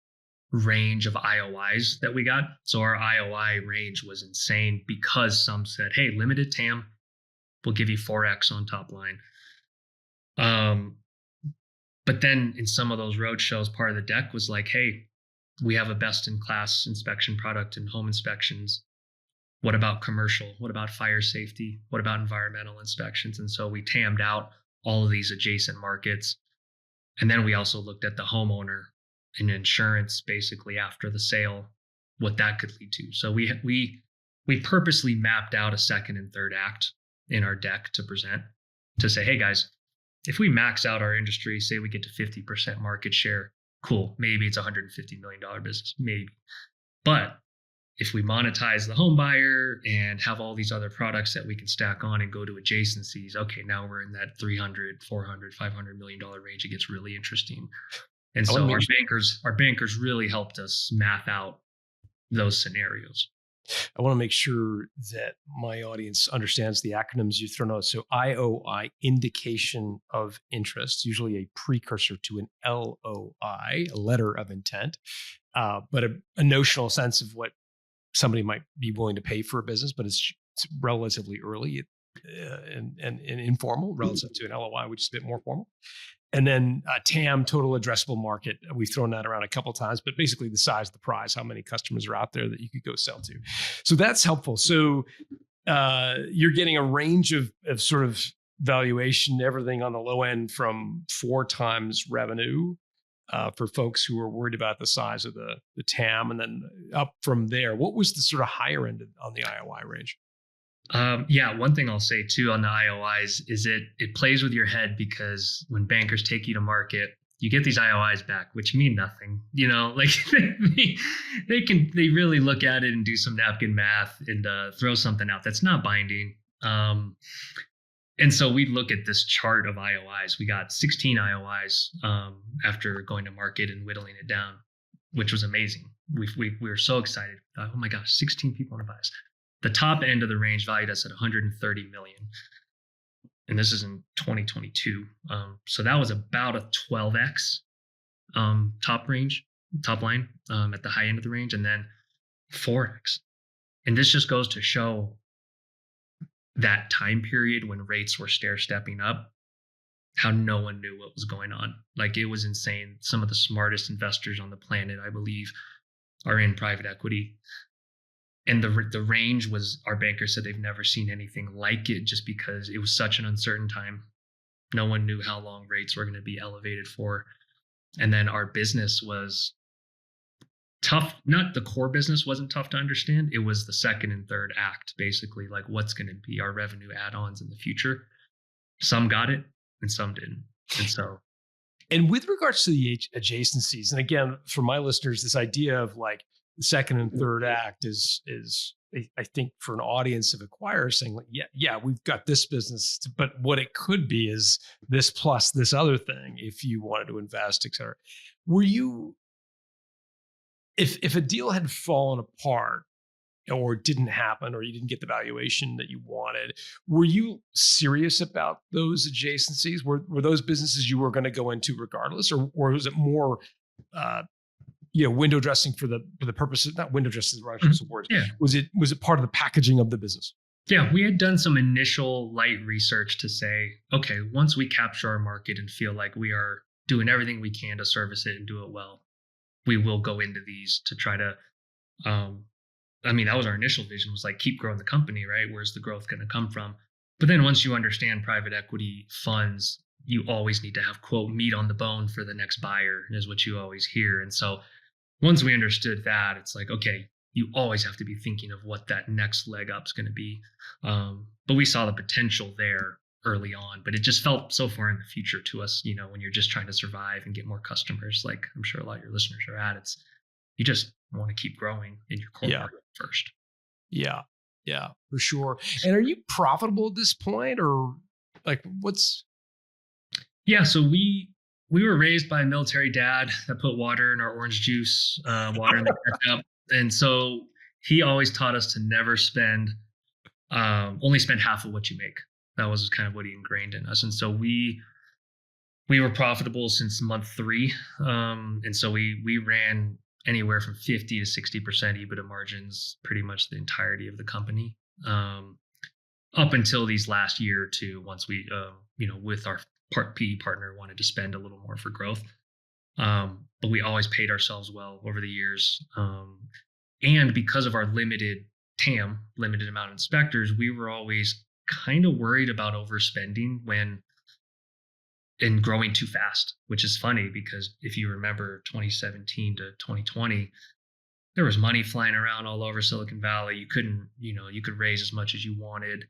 range of IOIs that we got. So our IOI range was insane because some said, hey, limited TAM, we'll give you 4X on top line. But then in some of those road shows, part of the deck was like, hey, we have a best-in-class inspection product in home inspections. What about commercial? What about fire safety? What about environmental inspections? And so we TAM'd out all of these adjacent markets. And then we also looked at the homeowner and insurance basically after the sale, what that could lead to. So we purposely mapped out a second and third act in our deck to present to say, hey guys, if we max out our industry, say we get to 50% market share, cool. Maybe it's a $150 million business, maybe. But if we monetize the home buyer and have all these other products that we can stack on and go to adjacencies, okay, now we're in that 300, 400, $500 million range. It gets really interesting. And so our bankers really helped us map out those scenarios. I want to make sure that my audience understands the acronyms you've thrown out. So IOI, indication of interest, usually a precursor to an LOI, a letter of intent, but a notional sense of what somebody might be willing to pay for a business, but it's relatively early and informal relative to an LOI, which is a bit more formal. And then TAM, total addressable market. We've thrown that around a couple of times, but basically the size of the prize, how many customers are out there that you could go sell to. So that's helpful. So you're getting a range of sort of valuation, everything on the low end from 4 times revenue for folks who are worried about the size of the TAM, and then up from there. What was the sort of higher end on the IOI range? One thing I'll say too on the IOIs is it plays with your head, because when bankers take you to market, you get these IOIs back, which mean nothing. Like they really look at it and do some napkin math and throw something out that's not binding. And so we look at this chart of IOIs. We got 16 IOIs after going to market and whittling it down, which was amazing. We were so excited. Oh my gosh, 16 people want to buy us. The top end of the range valued us at 130 million. And this is in 2022. So that was about a 12x top line at the high end of the range, and then 4x. And this just goes to show that time period when rates were stair-stepping up, how no one knew what was going on. Like, it was insane. Some of the smartest investors on the planet, I believe, are in private equity. And the range was, our bankers said they've never seen anything like it, just because it was such an uncertain time. No one knew how long rates were going to be elevated for. And then our business was tough. Not the core business wasn't tough to understand. It was the second and third act, basically, like what's going to be our revenue add-ons in the future. Some got it and some didn't. And with regards to the adjacencies, and again, for my listeners, this idea of like the second and third act is I think for an audience of acquirers saying like, yeah, we've got this business, but what it could be is this plus this other thing if you wanted to invest, et cetera. Were you, if a deal had fallen apart or didn't happen, or you didn't get the valuation that you wanted, were you serious about those adjacencies? Were those businesses you were going to go into regardless, or was it more window dressing for the purposes, not window dressing is the wrong choice of words. Yeah. Was it part of the packaging of the business? Yeah, we had done some initial light research to say, okay, once we capture our market and feel like we are doing everything we can to service it and do it well, we will go into these to try to, that was our initial vision, was like, keep growing the company, right? Where's the growth going to come from? But then once you understand private equity funds, you always need to have, quote, meat on the bone for the next buyer, is what you always hear. And so once we understood that, it's like, okay, you always have to be thinking of what that next leg up is going to be. But we saw the potential there early on, but it just felt so far in the future to us, when you're just trying to survive and get more customers, like I'm sure a lot of your listeners are at, you just want to keep growing in your core market first. Yeah, for sure. And are you profitable at this point, or like what's? Yeah, so we were raised by a military dad that put water in our orange juice, water in the ketchup. And so he always taught us to never only spend half of what you make. That was kind of what he ingrained in us. And so we were profitable since month 3. And so we ran anywhere from 50 to 60% EBITDA margins pretty much the entirety of the company, up until these last year or two, once we, with our PE partner, wanted to spend a little more for growth. But we always paid ourselves well over the years. And because of our limited TAM, limited amount of inspectors, we were always kind of worried about overspending and growing too fast, which is funny because if you remember 2017 to 2020, there was money flying around all over Silicon Valley. You could raise as much as you wanted,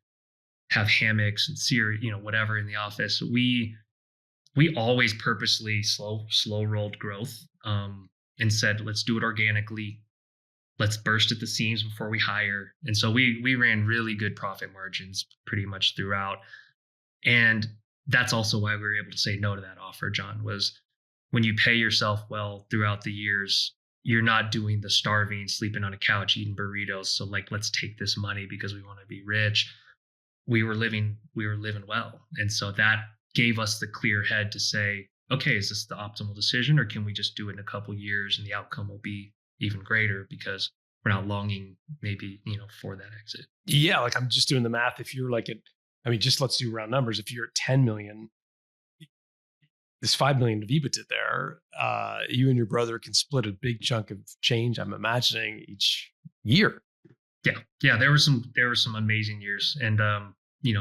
have hammocks and whatever in the office. We always purposely slow rolled growth, and said, let's do it organically. Let's burst at the seams before we hire. And so we ran really good profit margins pretty much throughout. And that's also why we were able to say no to that offer, John, was when you pay yourself well throughout the years, you're not doing the starving, sleeping on a couch, eating burritos. So like, let's take this money because we want to be rich. We were living well. And so that gave us the clear head to say, okay, is this the optimal decision, or can we just do it in a couple years and the outcome will be even greater because we're not longing maybe, for that exit. Yeah. Like I'm just doing the math. If you're like just let's do round numbers. If you're at 10 million, there's 5 million of EBITDA there. You and your brother can split a big chunk of change, I'm imagining, each year. Yeah. There were some amazing years. And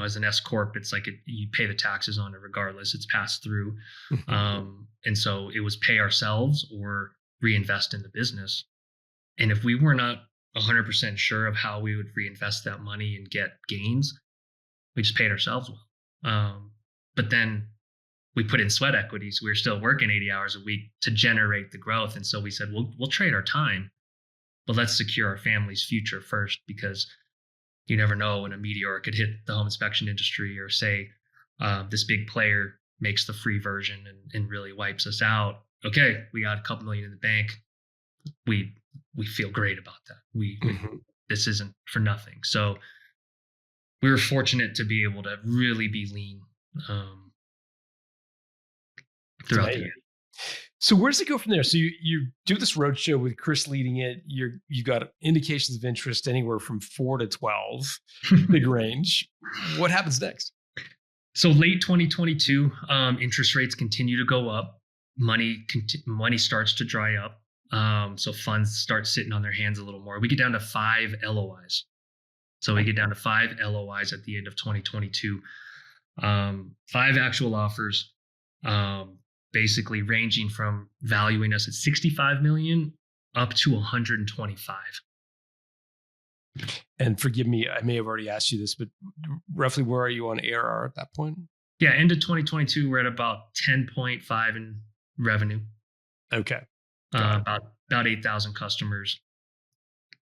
as an S corp, it's like you pay the taxes on it regardless. It's passed through, and so it was pay ourselves or reinvest in the business. And if we were not 100% sure of how we would reinvest that money and get gains, we just paid ourselves well. But then we put in sweat equities. We were still working 80 hours a week to generate the growth, and so we said, we'll trade our time, but let's secure our family's future first, because you never know when a meteor could hit the home inspection industry, or say this big player makes the free version and really wipes us out. Okay, we got a couple million in the bank. We feel great about that. This isn't for nothing. So we were fortunate to be able to really be lean throughout the year. So where does it go from there? So you do this roadshow with Chris leading it. You got indications of interest anywhere from 4 to 12, big range. What happens next? So late 2022, interest rates continue to go up. Money starts to dry up. So funds start sitting on their hands a little more. We get down to 5 LOIs. So we get down to 5 LOIs at the end of 2022. 5 actual offers. Basically ranging from valuing us at 65 million up to 125. And forgive me, I may have already asked you this, but roughly where are you on ARR at that point? Yeah, end of 2022, we're at about 10.5 in revenue. Okay. About 8,000 customers.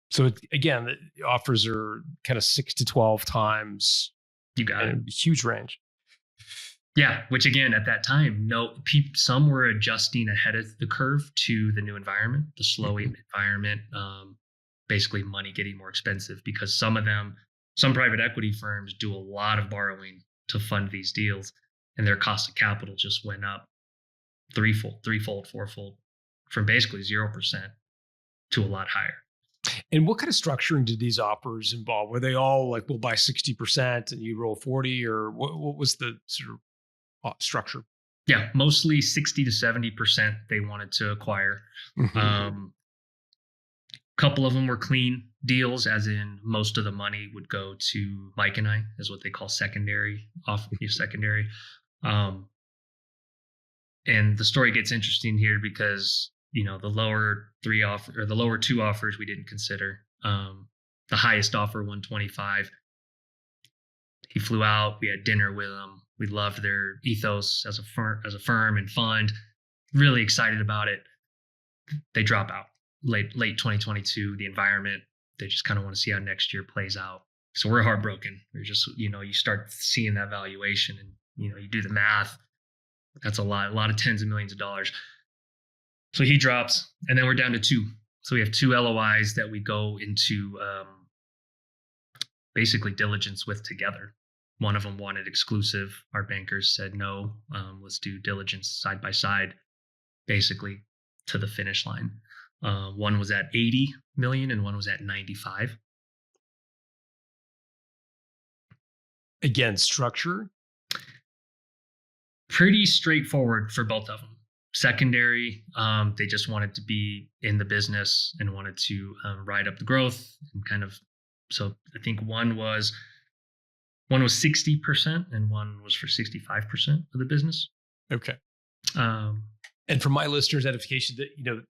So again, the offers are kind of 6 to 12 times. You got it. Huge range. Yeah, which again, at that time, some were adjusting ahead of the curve to the new environment, the slowing environment, basically money getting more expensive, because some private equity firms do a lot of borrowing to fund these deals, and their cost of capital just went up threefold, fourfold, from basically 0% to a lot higher. And what kind of structuring did these offers involve? Were they all like, we'll buy 60% and you roll 40, or what was the sort of structure? Yeah, mostly 60 to 70% they wanted to acquire. Couple of them were clean deals, as in most of the money would go to Mike and I, as what they call secondary. And the story gets interesting here because the lower 2 offers we didn't consider. The highest offer, 125. He flew out. We had dinner with him. We loved their ethos as a firm and fund. Really excited about it. They drop out late 2022. The environment, they just kind of want to see how next year plays out. So we're heartbroken. We're just, you start seeing that valuation, and you do the math. That's a lot of tens of millions of dollars. So he drops, and then we're down to 2. So we have 2 LOIs that we go into basically diligence with together. One of them wanted exclusive. Our bankers said, no, let's do diligence side by side, basically to the finish line. One was at 80 million and one was at 95. Again, structure? Pretty straightforward for both of them. Secondary, they just wanted to be in the business and wanted to ride up the growth and kind of. So I think one was 60% and one was for 65% of the business. Okay. And for my listeners' edification, that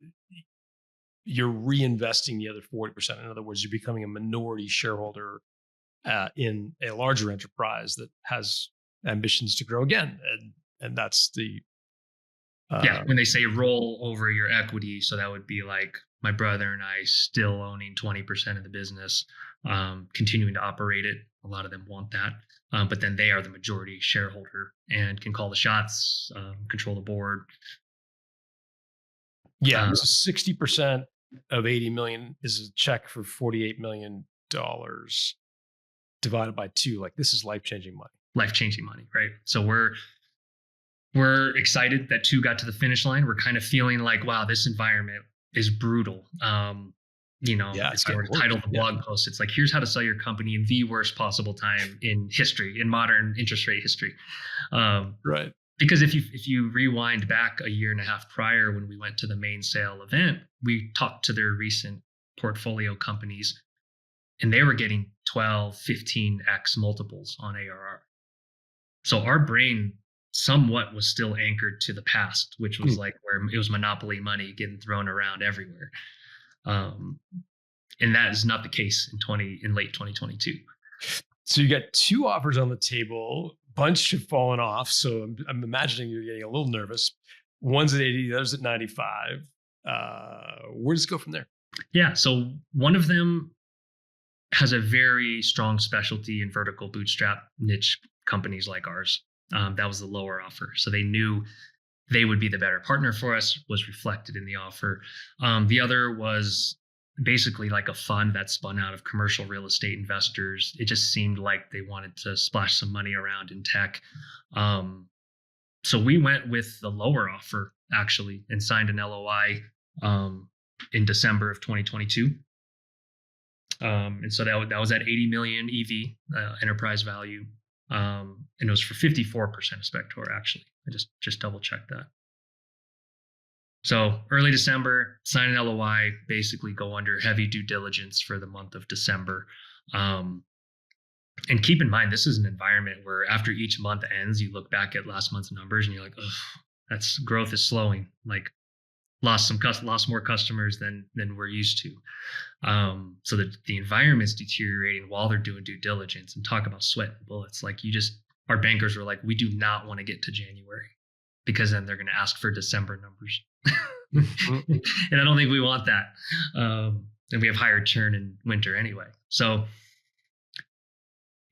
you're reinvesting the other 40%. In other words, you're becoming a minority shareholder in a larger enterprise that has ambitions to grow again, and that's the when they say roll over your equity, so that would be like my brother and I still owning 20% of the business, continuing to operate it. A lot of them want that, but then they are the majority shareholder and can call the shots, control the board. Yeah, so 60% of 80 million is a check for $48 million divided by 2. Like, this is life-changing money. Life-changing money, right? So we're excited that 2 got to the finish line. We're kind of feeling like, wow, this environment is brutal. If I were to title the blog post, it's like, here's how to sell your company in the worst possible time in history, in modern interest rate history. Right. Because if you rewind back a year and a half prior, when we went to the main sale event, we talked to their recent portfolio companies, and they were getting 12, 15x multiples on ARR. So our brain somewhat was still anchored to the past, which was like where it was monopoly money getting thrown around everywhere. And that is not the case in late 2022. So you got two offers on the table, bunch have fallen off. So I'm imagining you're getting a little nervous. One's at 80, the other's at 95. Where does it go from there? Yeah. So one of them has a very strong specialty in vertical bootstrap niche companies like ours. That was the lower offer. So they knew they would be the better partner for us, was reflected in the offer. The other was basically like a fund that spun out of commercial real estate investors. It just seemed like they wanted to splash some money around in tech. So we went with the lower offer actually and signed an LOI in December of 2022. And so that was at 80 million EV, enterprise value. And it was for 54% of Spector, actually. I just double checked that. So early December, sign an LOI, basically go under heavy due diligence for the month of December. And keep in mind, this is an environment where after each month ends, you look back at last month's numbers and you're like, oh, growth is slowing. Like lost more customers than we're used to. So the environment's deteriorating while they're doing due diligence, and talk about sweating bullets. Like our bankers were like, we do not want to get to January because then they're going to ask for December numbers. And I don't think we want that. And we have higher churn in winter anyway. So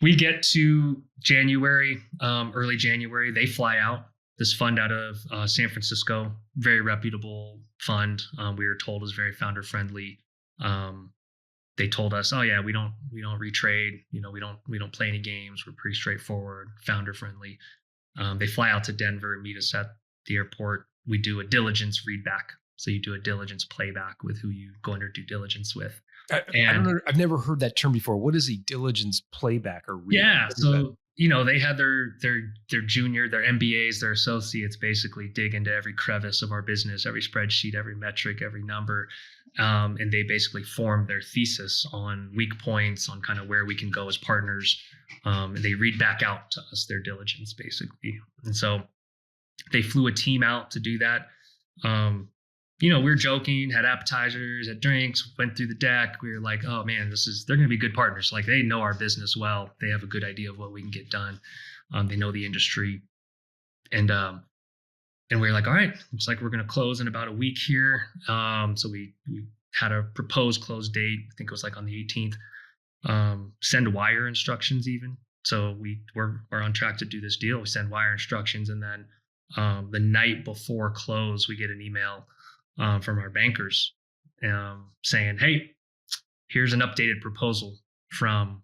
we get to January, early January, they fly out. This fund out of San Francisco, very reputable fund. We were told is very founder friendly. They told us, oh yeah, we don't retrade. We don't play any games. We're pretty straightforward, founder friendly. They fly out to Denver and meet us at the airport. We do a diligence readback. So you do a diligence playback with who you go under due diligence with. I don't know. I've never heard that term before. What is a diligence playback or readback? Yeah. So, they had their junior, their MBAs, their associates basically dig into every crevice of our business, every spreadsheet, every metric, every number. And they basically form their thesis on weak points, on kind of where we can go as partners. And they read back out to us their diligence basically. And so they flew a team out to do that. We were joking, had appetizers, had drinks, went through the deck. We were like, oh man, they're going to be good partners. Like they know our business well. They have a good idea of what we can get done. They know the industry. And we were like, all right, looks like we're going to close in about a week here. So we had a proposed close date. I think it was like on the 18th. Send wire instructions even. So we're on track to do this deal. We send wire instructions, and then the night before close, we get an email from our bankers saying, hey, here's an updated proposal from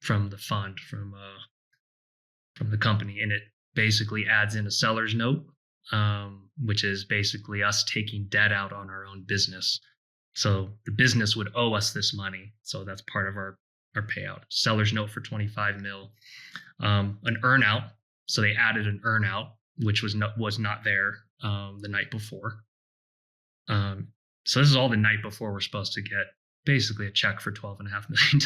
the fund, from the company. And it basically adds in a seller's note, which is basically us taking debt out on our own business. So the business would owe us this money. So that's part of our payout. Seller's note for 25 mil, an earnout. So they added an earnout, which was not there the night before. So this is all the night before we're supposed to get basically a check for $12.5 million.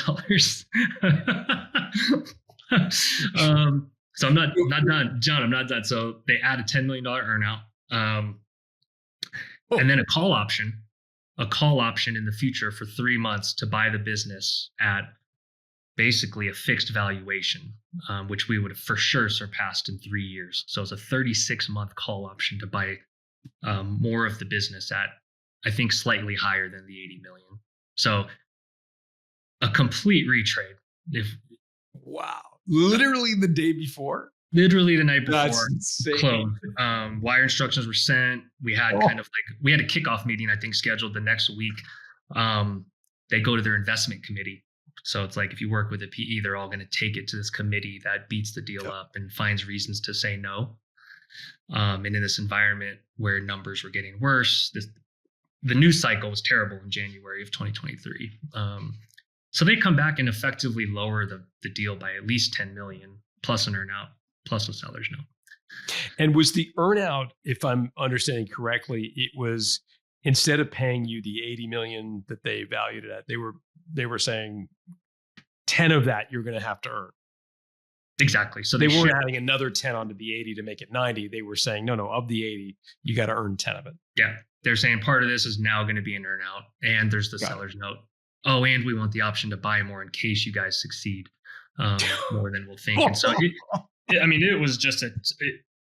So I'm not done, John. I'm not done. So they add a $10 million earnout, and then a call option in the future for 3 months to buy the business at basically a fixed valuation, which we would have for sure surpassed in 3 years. So it's a 36-month call option to buy more of the business at, I think, slightly higher than the 80 million. So a complete retrade. Wow. Literally the day before? Literally the night before. That's insane. Close. Wire instructions were sent. We had we had a kickoff meeting, I think, scheduled the next week. They go to their investment committee. So it's like if you work with a PE, they're all going to take it to this committee that beats the deal up and finds reasons to say no. And in this environment where numbers were getting worse, the news cycle was terrible in January of 2023. So they come back and effectively lower the deal by at least 10 million plus an earnout plus a seller's note. And was the earnout, if I'm understanding correctly, it was instead of paying you the 80 million that they valued it at, they were saying, 10 of that you're going to have to earn. Exactly. So they weren't adding another 10 onto the 80 to make it 90. They were saying, no, of the 80, you got to earn 10 of it. Yeah. They're saying part of this is now going to be an earn out, and there's the seller's note. Oh, and we want the option to buy more in case you guys succeed more than we'll think. And so, it was just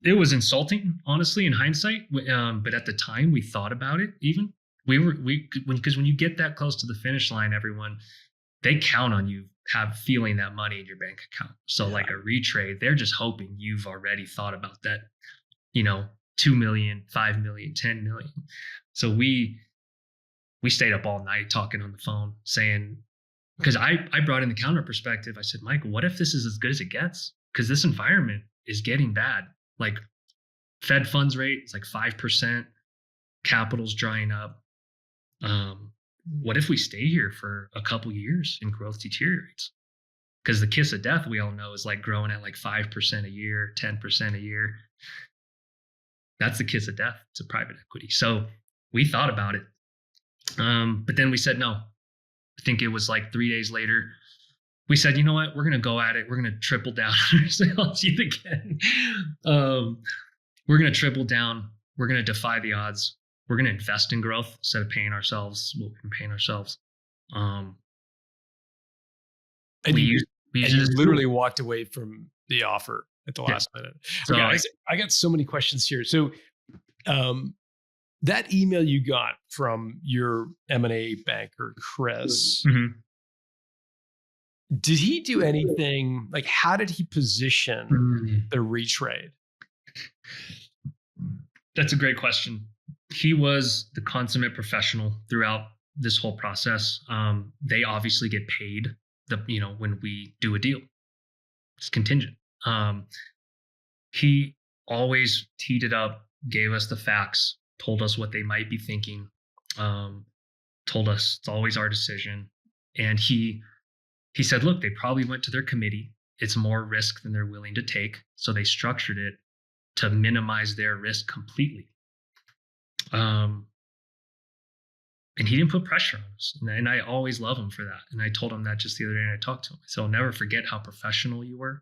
it was insulting, honestly, in hindsight. But at the time, we thought about it. Even because when you get that close to the finish line, everyone, they count on you feeling that money in your bank account. So like a retrade, they're just hoping you've already thought about that, 2 million, 5 million, 10 million. So we stayed up all night talking on the phone, saying, because I brought in the counter perspective. I said, Mike, what if this is as good as it gets? Because this environment is getting bad. Like Fed funds rate is like 5%, capital's drying up. What if we stay here for a couple years and growth deteriorates? Because the kiss of death, we all know, is like growing at like 5% a year, 10% a year. That's the kiss of death to private equity. So we thought about it. But then we said no. I think it was like 3 days later. We said, you know what? We're going to go at it. We're going to triple down on our sales sheet again. We're going to triple down. We're going to defy the odds. We're going to invest in growth instead of paying ourselves what we've been paying ourselves. And you literally walked away from the offer at the last minute. So I got so many questions here. So that email you got from your M&A banker, Chris, did he do anything, like how did he position the retrade? That's a great question. He was the consummate professional throughout this whole process. They obviously get paid when we do a deal. It's contingent. He always teed it up, gave us the facts, told us what they might be thinking, told us it's always our decision. And he said, look, they probably went to their committee. It's more risk than they're willing to take. So they structured it to minimize their risk completely. And he didn't put pressure on us. And I always love him for that. And I told him that just the other day, and I talked to him. So I'll never forget how professional you were,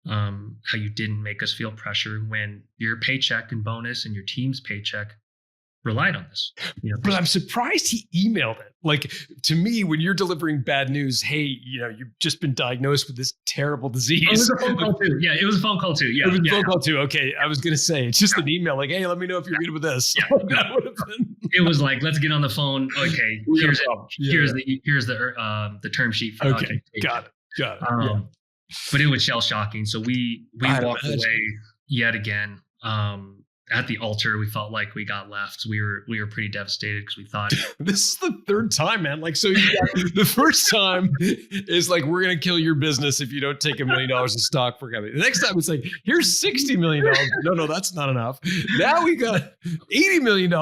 how you didn't make us feel pressure when your paycheck and bonus and your team's paycheck relied on this. But I'm surprised he emailed it. Like, to me, when you're delivering bad news, hey, you've just been diagnosed with this terrible disease. It was a phone call too. Yeah, it was a phone call too. Yeah, it was a phone call too. Okay, I was gonna say it's just an email. Like, hey, let me know if you're good with this. Yeah. That would have been. It was like, let's get on the phone. Okay, here's the term sheet. For okay, got it. But it was shell shocking. So we walked away yet again. At the altar, we felt like we got left. We were pretty devastated because we thought this is the third time, man. Like, so the first time is like, we're gonna kill your business if you don't take $1 million of stock for company. The next time it's like, here's $60 million. No, that's not enough. Now we got $80 million,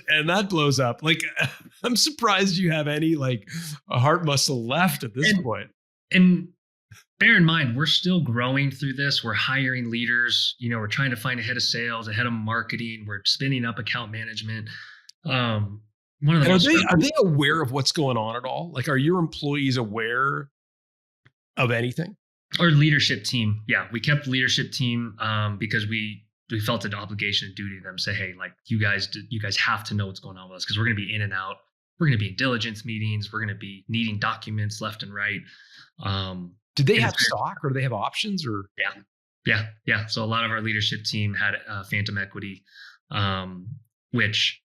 and that blows up. Like, I'm surprised you have any like a heart muscle left at this point. And bear in mind, we're still growing through this. We're hiring leaders. We're trying to find a head of sales, a head of marketing. We're spinning up account management. Are they aware of what's going on at all? Like, are your employees aware of anything? Our leadership team. Yeah, we kept the leadership team because we felt an obligation and duty to them. Say, hey, like you guys have to know what's going on with us because we're going to be in and out. We're going to be in diligence meetings. We're going to be needing documents left and right. Did they have stock or do they have options or? Yeah. So a lot of our leadership team had phantom equity, which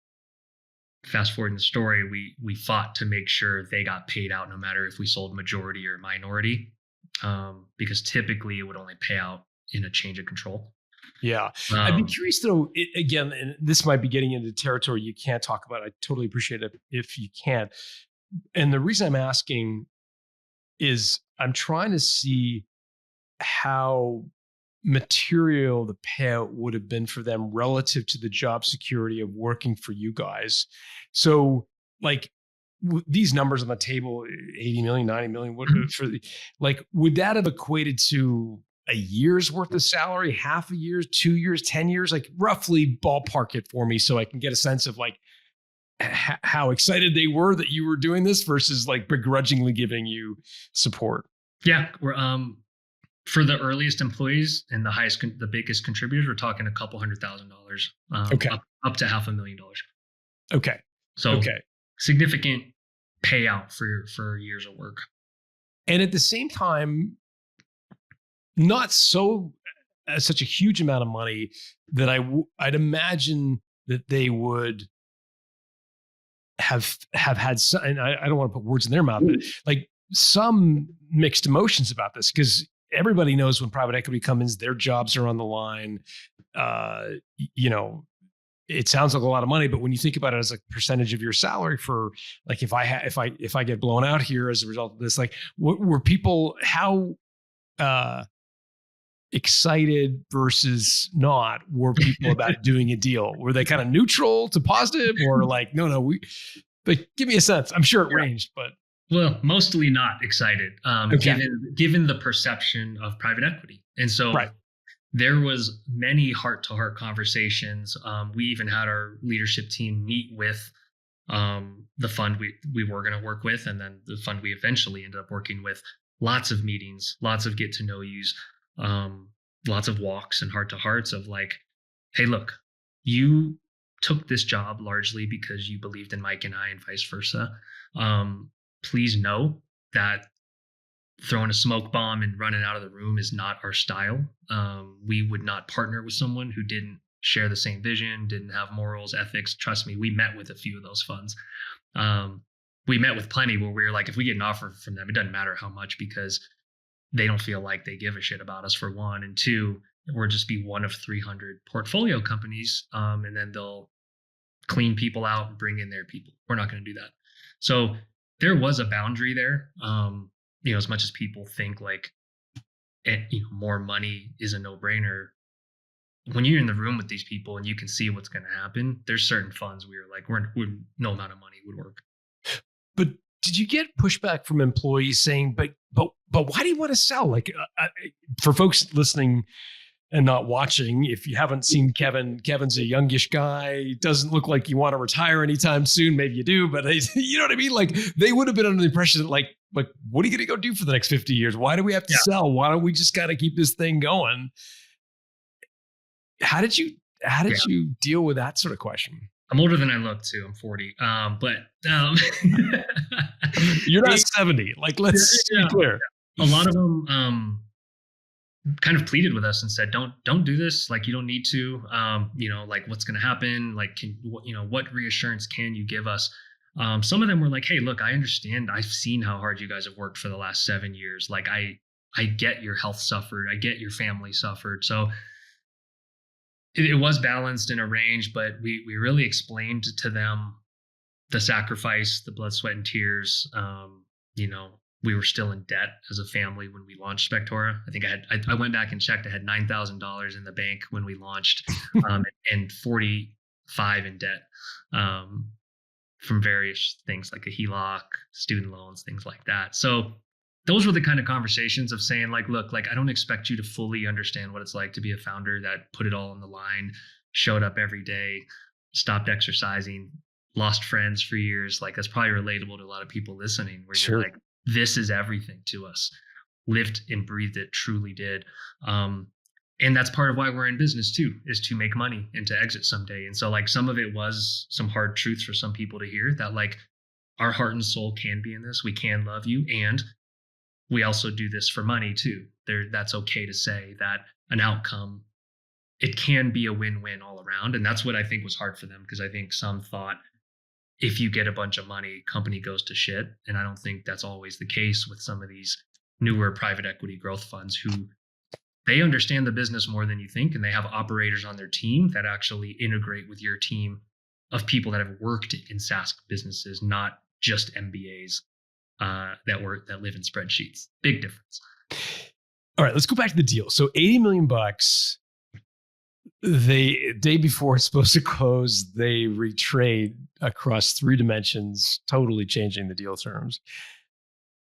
fast forward in the story, we fought to make sure they got paid out no matter if we sold majority or minority, because typically it would only pay out in a change of control. Yeah. I'd be curious though, again, and this might be getting into territory you can't talk about. I totally appreciate it if you can. And the reason I'm asking is I'm trying to see how material the payout would have been for them relative to the job security of working for you guys. So like these numbers on the table, 80 million, 90 million, would that have equated to a year's worth of salary, half a year, 2 years, 10 years, like roughly ballpark it for me so I can get a sense of like how excited they were that you were doing this versus like begrudgingly giving you support? Yeah, we're for the earliest employees and the biggest contributors, we're talking a couple $100,000, Okay. up to $500,000. Okay. So Okay. significant payout for years of work. And at the same time, not such a huge amount of money that I'd imagine that they would have had some, and I don't want to put words in their mouth, but like some mixed emotions about this, because everybody knows when private equity comes in, their jobs are on the line. You know, it sounds like a lot of money, but when you think about it as a percentage of your salary for like, if I get blown out here as a result of this, like were people, how excited versus not were people about doing a deal? Were they kind of neutral to positive, or like, no, like, give me a sense. I'm sure it ranged, but. Well, mostly not excited, Okay. given the perception of private equity. And so Right. there was many heart-to-heart conversations. We even had our leadership team meet with the fund we were going to work with, and then the fund we eventually ended up working with. Lots of meetings, lots of get to know yous, lots of walks and heart-to-hearts of like, hey, look, you took this job largely because you believed in Mike and I, and vice versa. Please know that throwing a smoke bomb and running out of the room is not our style. We would not partner with someone who didn't share the same vision, didn't have morals, ethics. Trust me, we met with a few of those funds. We met with plenty where we were like, if we get an offer from them, it doesn't matter how much, because they don't feel like they give a shit about us, for one. And two, we'll just be one of 300 portfolio companies. And then they'll clean people out and bring in their people. We're not going to do that. So there was a boundary there. As much as people think like, more money is a no-brainer, when you're in the room with these people and you can see what's going to happen, there's certain funds where you're like, no amount of money would work. But did you get pushback from employees saying, but why do you want to sell? Like, for folks listening and not watching, if you haven't seen Kevin's a youngish guy, doesn't look like you want to retire anytime soon. Maybe you do, but you know what I mean? Like, they would have been under the impression that like, what are you going to go do for the next 50 years? Why do we have to sell? Why don't we just got to keep this thing going? How did you deal with that sort of question? I'm older than I look too. I'm 40. But you're not 70. Like, let's be clear. A lot of them kind of pleaded with us and said, don't do this. Like, you don't need to, like, what's going to happen? Like, what reassurance can you give us? Some of them were like, hey, look, I understand. I've seen how hard you guys have worked for the last 7 years. Like, I get your health suffered. I get your family suffered. So it was balanced and arranged, but we really explained to them the sacrifice, the blood, sweat, and tears. We were still in debt as a family when we launched Spectora. I think I went back and checked. I had $9,000 in the bank when we launched, and 45 in debt from various things like a HELOC, student loans, things like that. So those were the kind of conversations of saying like, look, like, I don't expect you to fully understand what it's like to be a founder that put it all on the line, showed up every day, stopped exercising, lost friends for years. Like, that's probably relatable to a lot of people listening, where you're like, this is everything to us. Lived and breathed it, truly did. And that's part of why we're in business too, is to make money and to exit someday. And so like, some of it was some hard truths for some people to hear, that like, our heart and soul can be in this. We can love you, and we also do this for money too. That's okay to say that an outcome, it can be a win-win all around. And that's what I think was hard for them, because I think some thought if you get a bunch of money, company goes to shit. And I don't think that's always the case with some of these newer private equity growth funds, who they understand the business more than you think. And they have operators on their team that actually integrate with your team of people that have worked in SaaS businesses, not just MBAs. That live in spreadsheets. Big difference. All right, let's go back to the deal. So $80 million. The day before it's supposed to close, they retrade across 3 dimensions, totally changing the deal terms.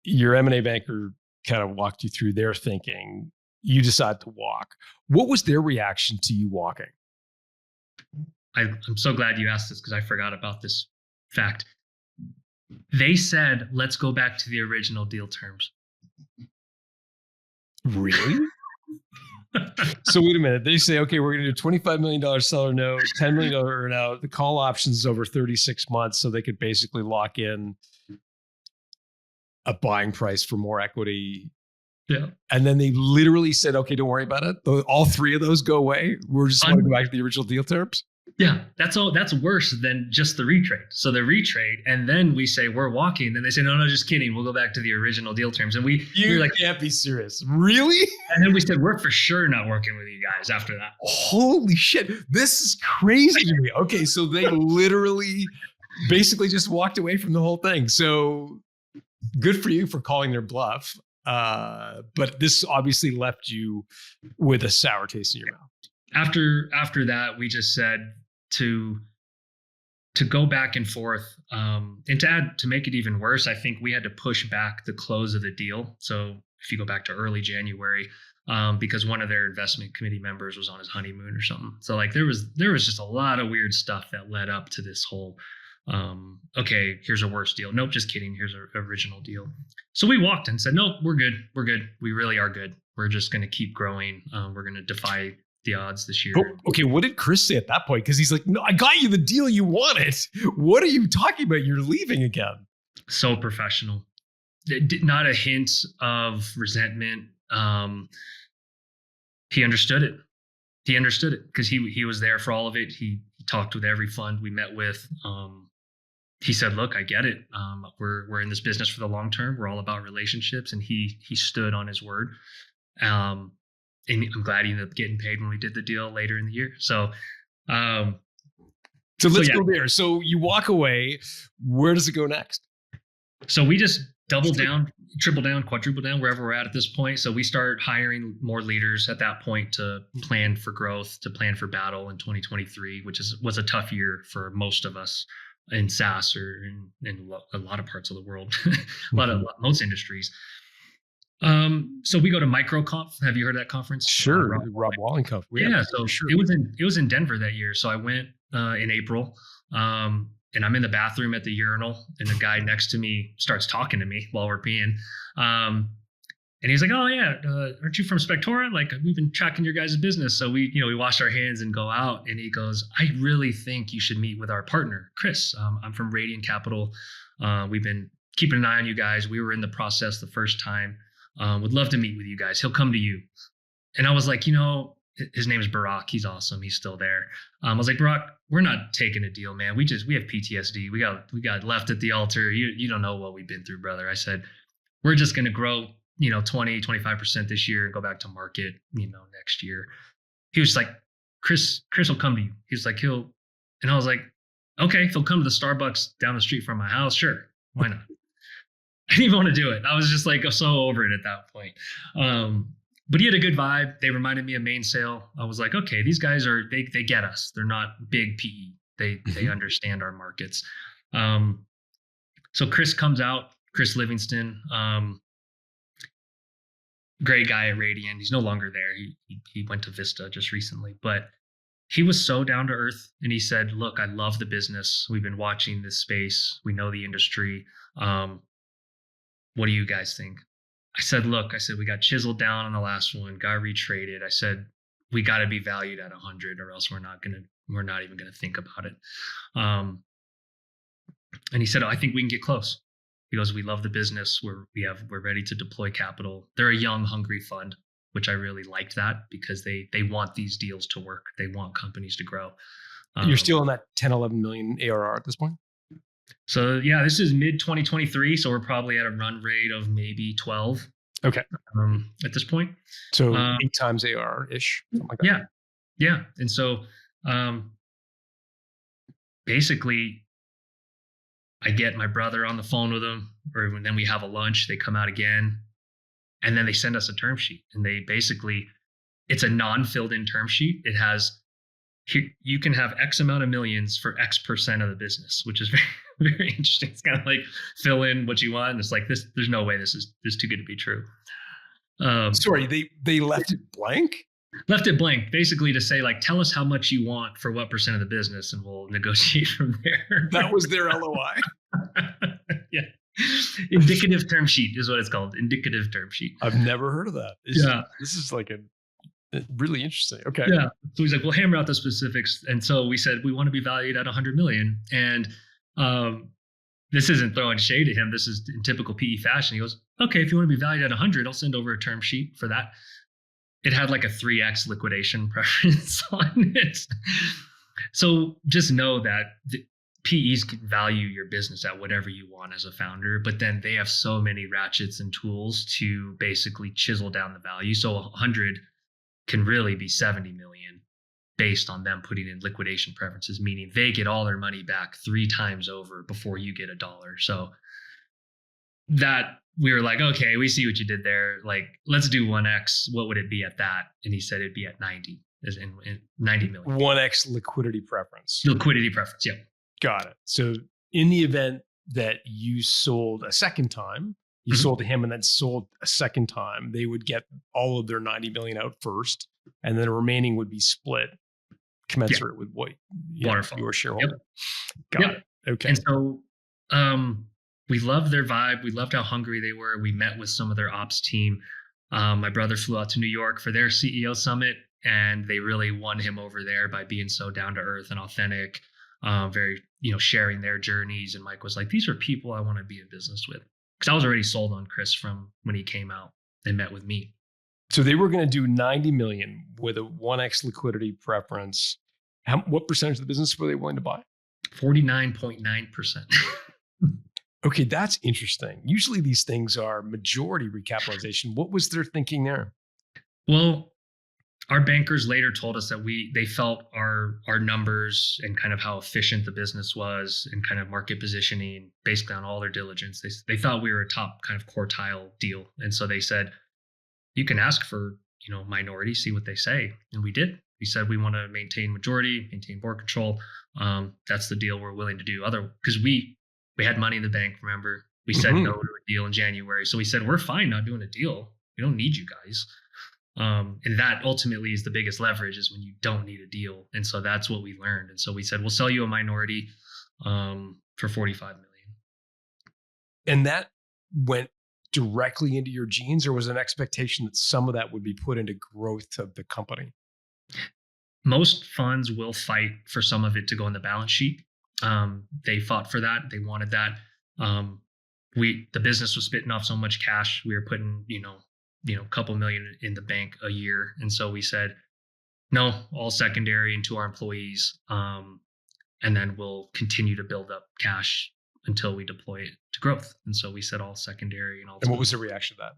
Your M&A banker kind of walked you through their thinking. You decide to walk. What was their reaction to you walking? I'm so glad you asked this, because I forgot about this fact. They said, let's go back to the original deal terms. Really? So wait a minute. They say, okay, we're going to do $25 million seller note, $10 million earn out. The call options over 36 months. So they could basically lock in a buying price for more equity. Yeah. And then they literally said, okay, don't worry about it. All three of those go away. We're just going to go back to the original deal terms. Yeah, that's worse than just the retrade. So the retrade, and then we say we're walking. Then they say, no, just kidding. We'll go back to the original deal terms. And we're like, can't be serious. Really? And then we said, we're for sure not working with you guys after that. Holy shit. This is crazy to me. Okay, so they literally basically just walked away from the whole thing. So good for you for calling their bluff. But this obviously left you with a sour taste in your mouth. After that, we just said to go back and forth, and to make it even worse, I think we had to push back the close of the deal. So if you go back to early January, because one of their investment committee members was on his honeymoon or something. So like there was just a lot of weird stuff that led up to this whole, okay, here's a worse deal. Nope, just kidding. Here's an original deal. So we walked and said, nope, we're good. We're good. We really are good. We're just going to keep growing. We're going to defy the odds this year. Okay, what did Chris say at that point? Because he's like, no, I got you the deal you wanted. What are you talking about? You're leaving again. So professional. Not a hint of resentment. He understood it. He understood it because he was there for all of it. He talked with every fund we met with. He said, look, I get it. We're in this business for the long term. We're all about relationships. And he stood on his word. And I'm glad he ended up getting paid when we did the deal later in the year. So let's go there. So you walk away. Where does it go next? So we just double down, triple down, quadruple down, wherever we're at this point. So we start hiring more leaders at that point to plan for growth, to plan for battle in 2023, which was a tough year for most of us in SaaS or in a lot of parts of the world, most industries. So we go to MicroConf. Have you heard of that conference? Sure. Rob Wallenkampf. Yeah. So sure. It was in Denver that year. So I went in April, and I'm in the bathroom at the urinal, and the guy next to me starts talking to me while we're peeing. And he's like, "Oh yeah, aren't you from Spectora? Like we've been tracking your guys' business." So we wash our hands and go out. And he goes, "I really think you should meet with our partner, Chris. I'm from Radiant Capital. We've been keeping an eye on you guys. We were in the process the first time. Would love to meet with you guys. He'll come to you." And I was like, his name is Barack. He's awesome. He's still there. I was like, Barack, we're not taking a deal, man. We have PTSD. We got left at the altar. You don't know what we've been through, brother. I said, we're just going to grow, 20, 25% this year and go back to market, next year. He was like, Chris will come to you. He's like, and I was like, okay, if he'll come to the Starbucks down the street from my house, sure. Why not? I didn't even want to do it. I was just like so over it at that point. But he had a good vibe. They reminded me of Mainsail. I was like, okay, these guys they get us. They're not big PE. They understand our markets. So Chris comes out, Chris Livingston, great guy at Radiant. He's no longer there. He went to Vista just recently, but he was so down to earth. And he said, look, I love the business. We've been watching this space. We know the industry. What do you guys think? I said, we got chiseled down on the last one, got retraded. I said, we got to be valued at 100 or else we're not even going to think about it. And he said, I think we can get close. He goes, we love the business. We're ready to deploy capital. They're a young, hungry fund, which I really liked that because they want these deals to work. They want companies to grow. You're still in that 10, 11 million ARR at this point? So yeah, this is mid 2023. So we're probably at a run rate of maybe 12. Okay. At this point. So 8 times ARR ish. Something like that. Yeah. Yeah. And so basically I get my brother on the phone with them, or then we have a lunch, they come out again, and then they send us a term sheet. And they basically, it's a non-filled in term sheet. It has, you can have X amount of millions for X% of the business, which is very, very interesting. It's kind of like fill in what you want. And it's like this, there's no way this is too good to be true. Sorry, they left it blank? Left it blank, basically to say like, tell us how much you want for what % of the business and we'll negotiate from there. That was their LOI. Yeah. Indicative term sheet is what it's called. Indicative term sheet. I've never heard of that. This is like really interesting. Okay. Yeah. So he's like, we'll hammer out the specifics. And so we said, we want to be valued at 100 million. And this isn't throwing shade at him. This is in typical PE fashion. He goes, okay, if you want to be valued at 100, I'll send over a term sheet for that. It had like a 3x liquidation preference on it. So just know that the PEs can value your business at whatever you want as a founder, but then they have so many ratchets and tools to basically chisel down the value. So 100 can really be 70 million based on them putting in liquidation preferences, meaning they get all their money back 3 times over before you get $1. So that we were like, okay, we see what you did there. Like, let's do 1x. What would it be at that? And he said it'd be at 90, as in 90 million. 1x liquidity preference. Liquidity preference, yeah. Got it. So in the event that you sold a second time, you sold to him and then sold a second time, they would get all of their 90 million out first, and then the remaining would be split commensurate with what your shareholder. Got it. Okay. And so we loved their vibe. We loved how hungry they were. We met with some of their ops team. My brother flew out to New York for their CEO summit, and they really won him over there by being so down to earth and authentic, very, sharing their journeys. And Mike was like, these are people I want to be in business with. Because I was already sold on Chris from when he came out and met with me. So they were going to do 90 million with a 1x liquidity preference. What percentage of the business were they willing to buy? 49.9%. Okay, that's interesting. Usually these things are majority recapitalization. What was their thinking there? Well, our bankers later told us that they felt our numbers and kind of how efficient the business was and kind of market positioning basically on all their diligence. They thought we were a top kind of quartile deal. And so they said, you can ask for, minority, see what they say. And we did. We said, we want to maintain majority, maintain board control. That's the deal we're willing to do. Because we had money in the bank, remember? We said no to a deal in January. So we said, we're fine not doing a deal. We don't need you guys. And that ultimately is the biggest leverage, is when you don't need a deal. And so that's what we learned. And so we said, we'll sell you a minority for 45 million. And that went directly into your genes, or was an expectation that some of that would be put into growth of the company? Most funds will fight for some of it to go on the balance sheet. They fought for that. They wanted that. The business was spitting off so much cash. We were putting, a couple million in the bank a year. And so we said, no, all secondary into our employees. And then we'll continue to build up cash until we deploy it to growth. And so we said all secondary and all. And what was the reaction to that?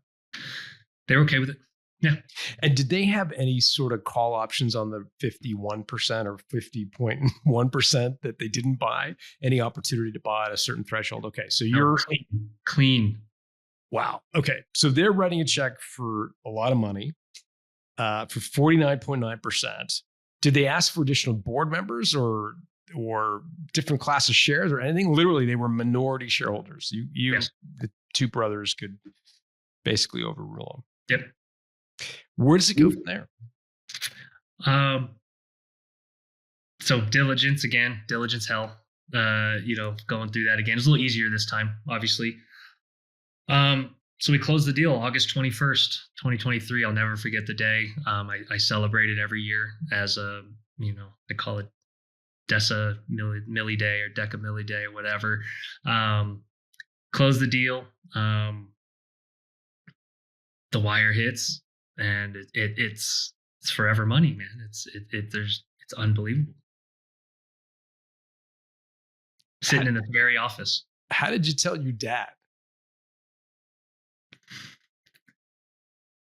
They were okay with it. Yeah. And did they have any sort of call options on the 51% or 50.1% that they didn't buy? Any opportunity to buy at a certain threshold? Okay. So you're clean. Wow. Okay. So they're writing a check for a lot of money for 49.9%. Did they ask for additional board members or different class of shares or anything? Literally, they were minority shareholders. You Yes. The two brothers could basically overrule them. Yep. Where does it go from there? So diligence hell, going through that again. It's a little easier this time, obviously. So we closed the deal August 21st, 2023. I'll never forget the day. I celebrate it every year as I call it Deca Milli Day or Deca Milli Day or whatever. Close the deal. The wire hits, and it's forever money, man. It's unbelievable. Sitting in this very office. How did you tell your dad?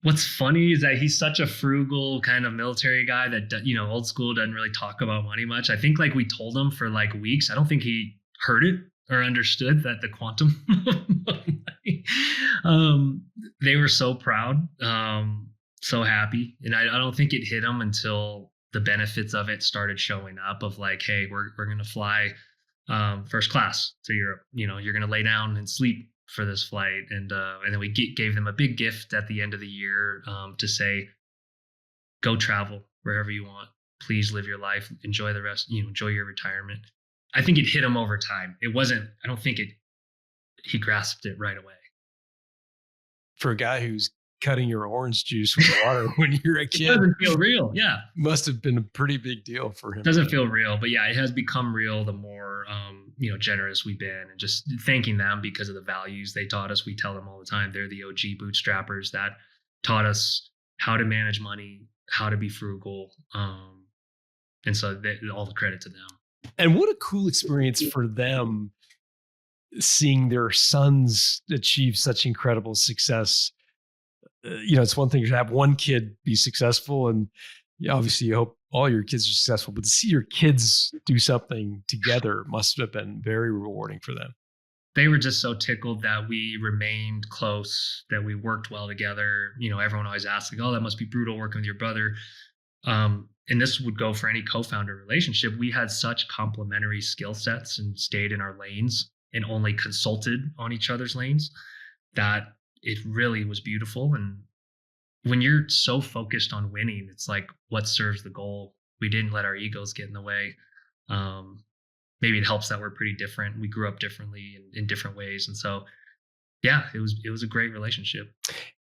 What's funny is that he's such a frugal kind of military guy that, old school, doesn't really talk about money much. I think we told him for weeks. I don't think he heard it or understood that the quantum of money. They were so proud, so happy. And I don't think it hit him until the benefits of it started showing up of hey, we're going to fly first class to Europe. You're going to lay down and sleep for this flight. And then we gave them a big gift at the end of the year to say, go travel wherever you want. Please live your life. Enjoy the rest, enjoy your retirement. I think it hit them over time. I don't think he grasped it right away. For a guy who's cutting your orange juice with water when you're a kid, It doesn't feel real. Yeah. Must have been a pretty big deal for him. It doesn't feel real, but yeah, it has become real the more, generous we've been, and just thanking them because of the values they taught us. We tell them all the time, they're the OG bootstrappers that taught us how to manage money, how to be frugal. And so all the credit to them. And what a cool experience for them, seeing their sons achieve such incredible success. It's one thing to have one kid be successful, and obviously you hope all your kids are successful, but to see your kids do something together must have been very rewarding for them. They were just so tickled that we remained close, that we worked well together. Everyone always asks, like, oh, that must be brutal working with your brother. And this would go for any co-founder relationship. We had such complementary skill sets and stayed in our lanes and only consulted on each other's lanes that it really was beautiful. And when you're so focused on winning, it's like, what serves the goal? We didn't let our egos get in the way. Maybe it helps that we're pretty different. We grew up differently in different ways. And so, yeah, it was a great relationship.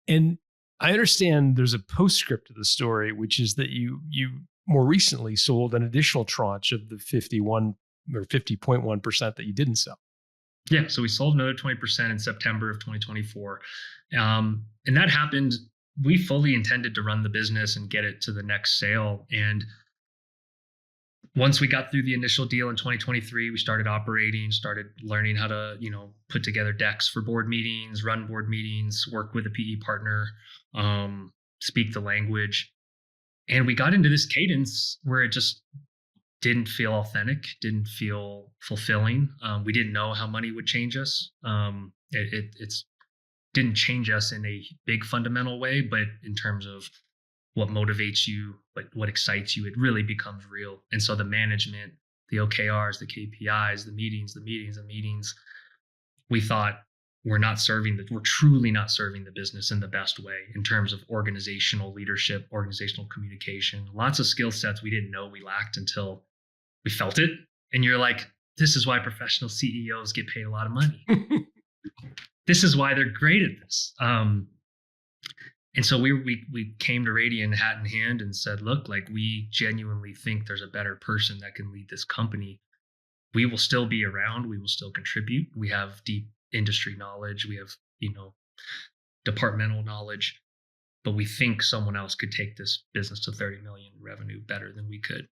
And I understand there's a postscript to the story, which is that you more recently sold an additional tranche of the 50.1% that you didn't sell. Yeah, so we sold another 20% in September of 2024. And that happened. We fully intended to run the business and get it to the next sale. And once we got through the initial deal in 2023, we started operating, started learning how to, put together decks for board meetings, run board meetings, work with a PE partner, speak the language. And we got into this cadence where it just didn't feel authentic, didn't feel fulfilling. We didn't know how money would change us. It's didn't change us in a big fundamental way, but in terms of what motivates you, what excites you, it really becomes real. And so the management, the OKRs, the KPIs, the meetings, we thought we're truly not serving the business in the best way in terms of organizational leadership, organizational communication, lots of skill sets we didn't know we lacked until we felt it. And you're like, this is why professional CEOs get paid a lot of money. This is why they're great at this. And so we came to Radian hat in hand and said, look, like, we genuinely think there's a better person that can lead this company. We will still be around. We will still contribute. We have deep industry knowledge. We have, departmental knowledge, but we think someone else could take this business to 30 million revenue better than we could.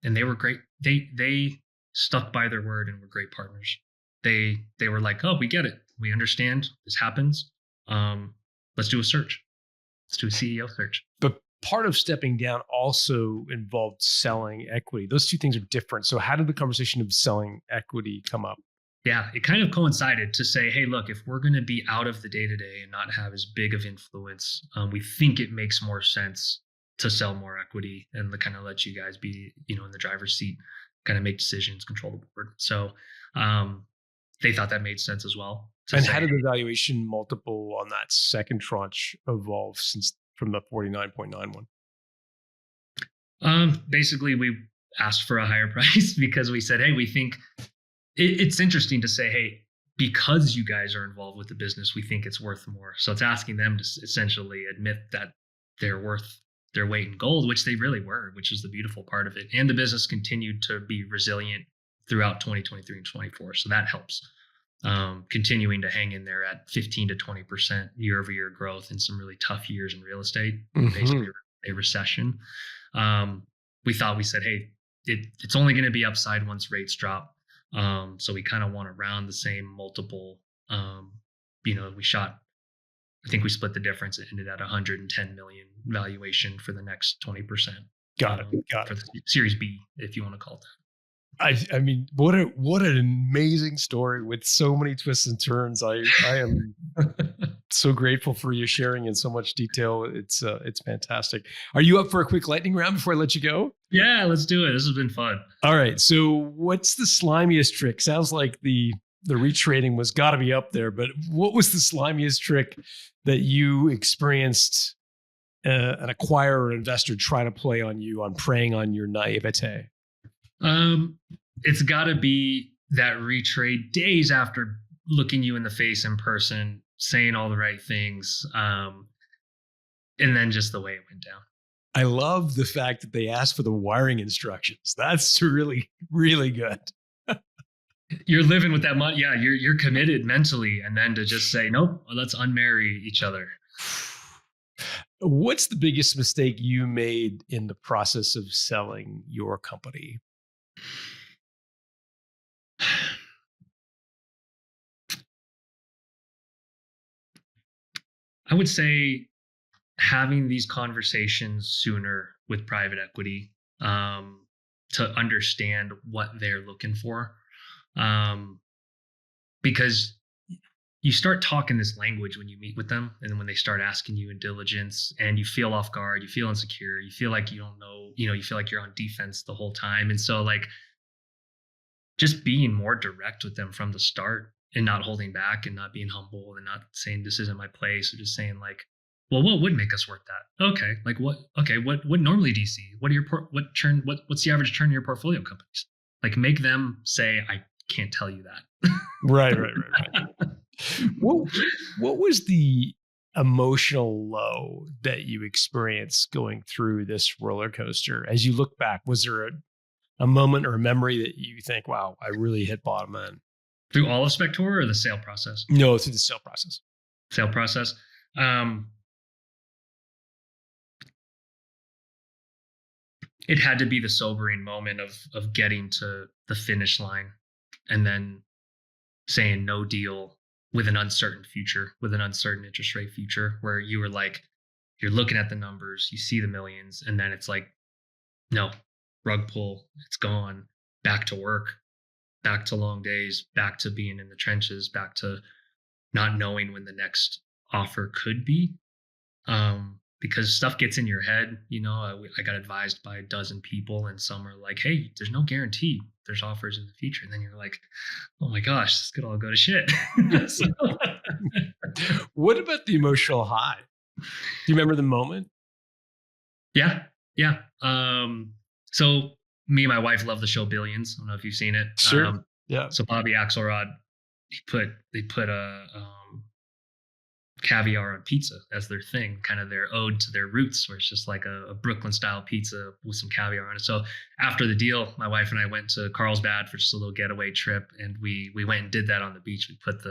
And they were great. They stuck by their word and were great partners. They were like, oh, we get it. We understand this happens. Let's do a search. Let's do a CEO search. But part of stepping down also involved selling equity. Those two things are different. So how did the conversation of selling equity come up? Yeah, it kind of coincided to say, hey, look, if we're going to be out of the day-to-day and not have as big of influence, we think it makes more sense to sell more equity and to kind of let you guys be, in the driver's seat, kind of make decisions, control the board. So they thought that made sense as well. And how did the valuation multiple on that second tranche evolve from the 49.91? Basically, we asked for a higher price because we said, hey, we think it's interesting to say, hey, because you guys are involved with the business, we think it's worth more. So it's asking them to essentially admit that they're worth their weight in gold, which they really were, which is the beautiful part of it. And the business continued to be resilient throughout 2023 and 24. So that helps. Continuing to hang in there at 15 to 20% year-over-year growth in some really tough years in real estate, basically a recession. We said, hey, it's only going to be upside once rates drop. So we kind of want around the same multiple. I think we split the difference. It ended at 110 million valuation for the next 20%. Got it. For the Series B, if you want to call it that. I mean, what an amazing story with so many twists and turns. I am so grateful for you sharing in so much detail. It's fantastic. Are you up for a quick lightning round before I let you go? Yeah, let's do it. This has been fun. All right. So what's the slimiest trick? Sounds like the retrading was got to be up there, but what was the slimiest trick that you experienced an acquirer or investor trying to play on you, on preying on your naivete? It's got to be that retrade days after looking you in the face in person, saying all the right things, and then just the way it went down. I love the fact that they asked for the wiring instructions. That's really, really good. You're living with that money. Yeah, you're committed mentally, and then to just say, nope, let's unmarry each other. What's the biggest mistake you made in the process of selling your company? I would say having these conversations sooner with private equity, to understand what they're looking for. Because you start talking this language when you meet with them, and when they start asking you in diligence, and you feel off guard, you feel insecure, you feel like you don't know, you feel like you're on defense the whole time. And so like just being more direct with them from the start, and not holding back, and not being humble, and not saying this isn't my place, or just saying like, well, what would make us worth that? Okay. Like what normally do you see? What are your, what's the average churn in your portfolio companies? Like make them say, I can't tell you that. Right. What was the emotional low that you experienced going through this roller coaster? As you look back, was there a moment or a memory that you think, wow, I really hit bottom end? Through all of Spectora or the sale process? No, through the sale process. Sale process. It had to be the sobering moment of getting to the finish line, and then saying no deal with an uncertain future, with an uncertain interest rate future, where you were like, you're looking at the numbers, you see the millions, and then it's like, no, rug pull, it's gone, back to work, back to long days, back to being in the trenches, back to not knowing when the next offer could be. Because stuff gets in your head, I got advised by a dozen people, and some are like, hey, there's no guarantee there's offers in the future. And then you're like, oh my gosh, this could all go to shit. What about the emotional high? Do you remember the moment? Yeah. So me and my wife love the show Billions. I don't know if you've seen it. Sure. Yeah. So Bobby Axelrod, they put a caviar on pizza as their thing, kind of their ode to their roots, where it's just like a Brooklyn style pizza with some caviar on it. So after the deal, my wife and I went to Carlsbad for just a little getaway trip, and we went and did that on the beach. We put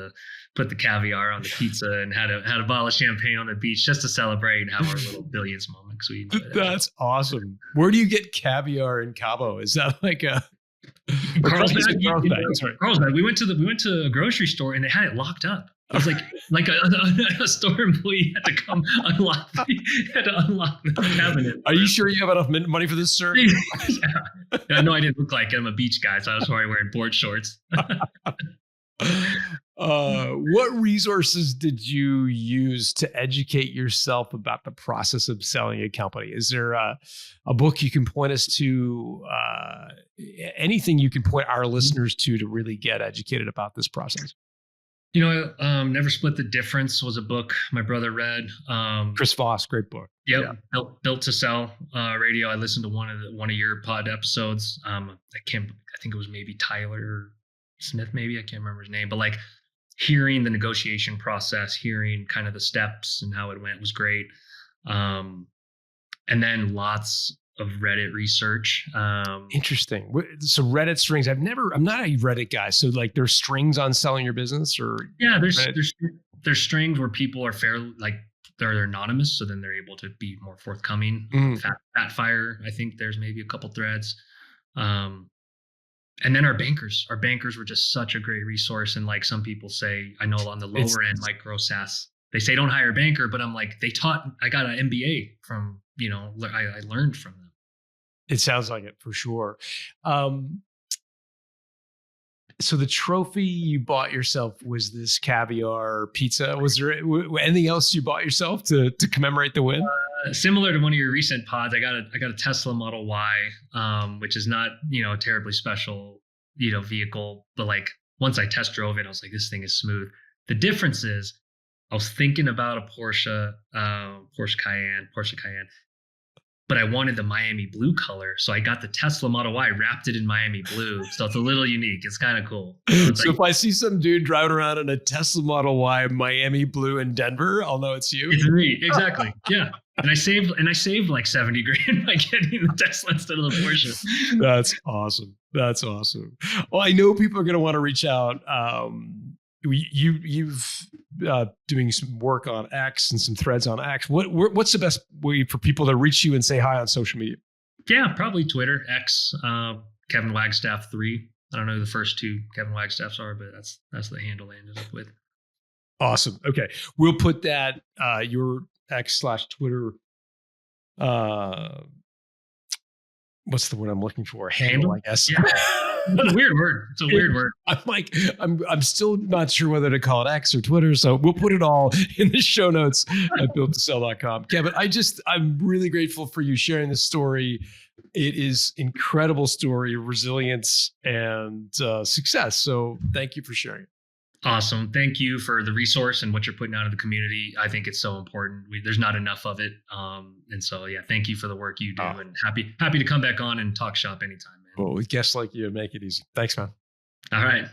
the caviar on the pizza and had a bottle of champagne on the beach just to celebrate and have our little Billions moment. So we enjoyed it. That's awesome. Where do you get caviar in Cabo? Is that like a Carlsbad? Carlsbad. We went to a grocery store and they had it locked up. It was like a store employee had to come unlock the cabinet. Are you sure you have enough money for this, sir? Yeah. I know I didn't look like I'm a beach guy, so I was probably wearing board shorts. What resources did you use to educate yourself about the process of selling a company? Is there a book you can point us to? Anything you can point our listeners to really get educated about this process? Never Split the Difference was a book my brother read. Chris Voss, great book. Yep. Yeah. Built to Sell radio. I listened to one of your pod episodes. I think it was maybe Tyler Smith, maybe, I can't remember his name, but like hearing the negotiation process, hearing kind of the steps and how it went was great. And then lots of Reddit research. Interesting. So Reddit strings. I'm not a Reddit guy. So like there's strings on selling your business, or there's strings where people are fairly like they're anonymous, so then they're able to be more forthcoming. Fat Fire, I think there's maybe a couple threads. And then our bankers were just such a great resource. And like some people say, I know on the lower end micro SaaS, they say don't hire a banker, but I'm like, I got an MBA from, I learned from them. It sounds like it for sure. So the trophy you bought yourself was this caviar pizza. Was there anything else you bought yourself to commemorate the win? Similar to one of your recent pods, I got a Tesla Model Y, which is not, a terribly special, vehicle. But like once I test drove it, I was like, this thing is smooth. The difference is I was thinking about a Porsche Cayenne. but I wanted the Miami blue color. So I got the Tesla Model Y, wrapped it in Miami blue. So it's a little unique. It's kind of cool. So if I see some dude driving around in a Tesla Model Y Miami blue in Denver, I'll know it's you. It's me. Exactly. Yeah. And I saved like 70 grand by getting the Tesla instead of the Porsche. That's awesome. That's awesome. Well, I know people are going to want to reach out. You've doing some work on X and some threads on X. What's the best way for people to reach you and say hi on social media? Yeah, probably Twitter, X, Kevin Wagstaff 3. I don't know who the first two Kevin Wagstaffs are, but that's the handle I ended up with. Awesome. Okay, we'll put that your X/Twitter. What's the word I'm looking for? Handle, I guess. Yeah. It's a weird word. It's a weird word. I'm still not sure whether to call it X or Twitter. So we'll put it all in the show notes at builttosell.com. Kevin, I'm really grateful for you sharing this story. It is incredible story of resilience and success. So thank you for sharing. Awesome. Thank you for the resource and what you're putting out in the community. I think it's so important. There's not enough of it. And so, yeah, thank you for the work you do, and happy to come back on and talk shop anytime, man. Well, with guests like you, make it easy. Thanks, man. All right.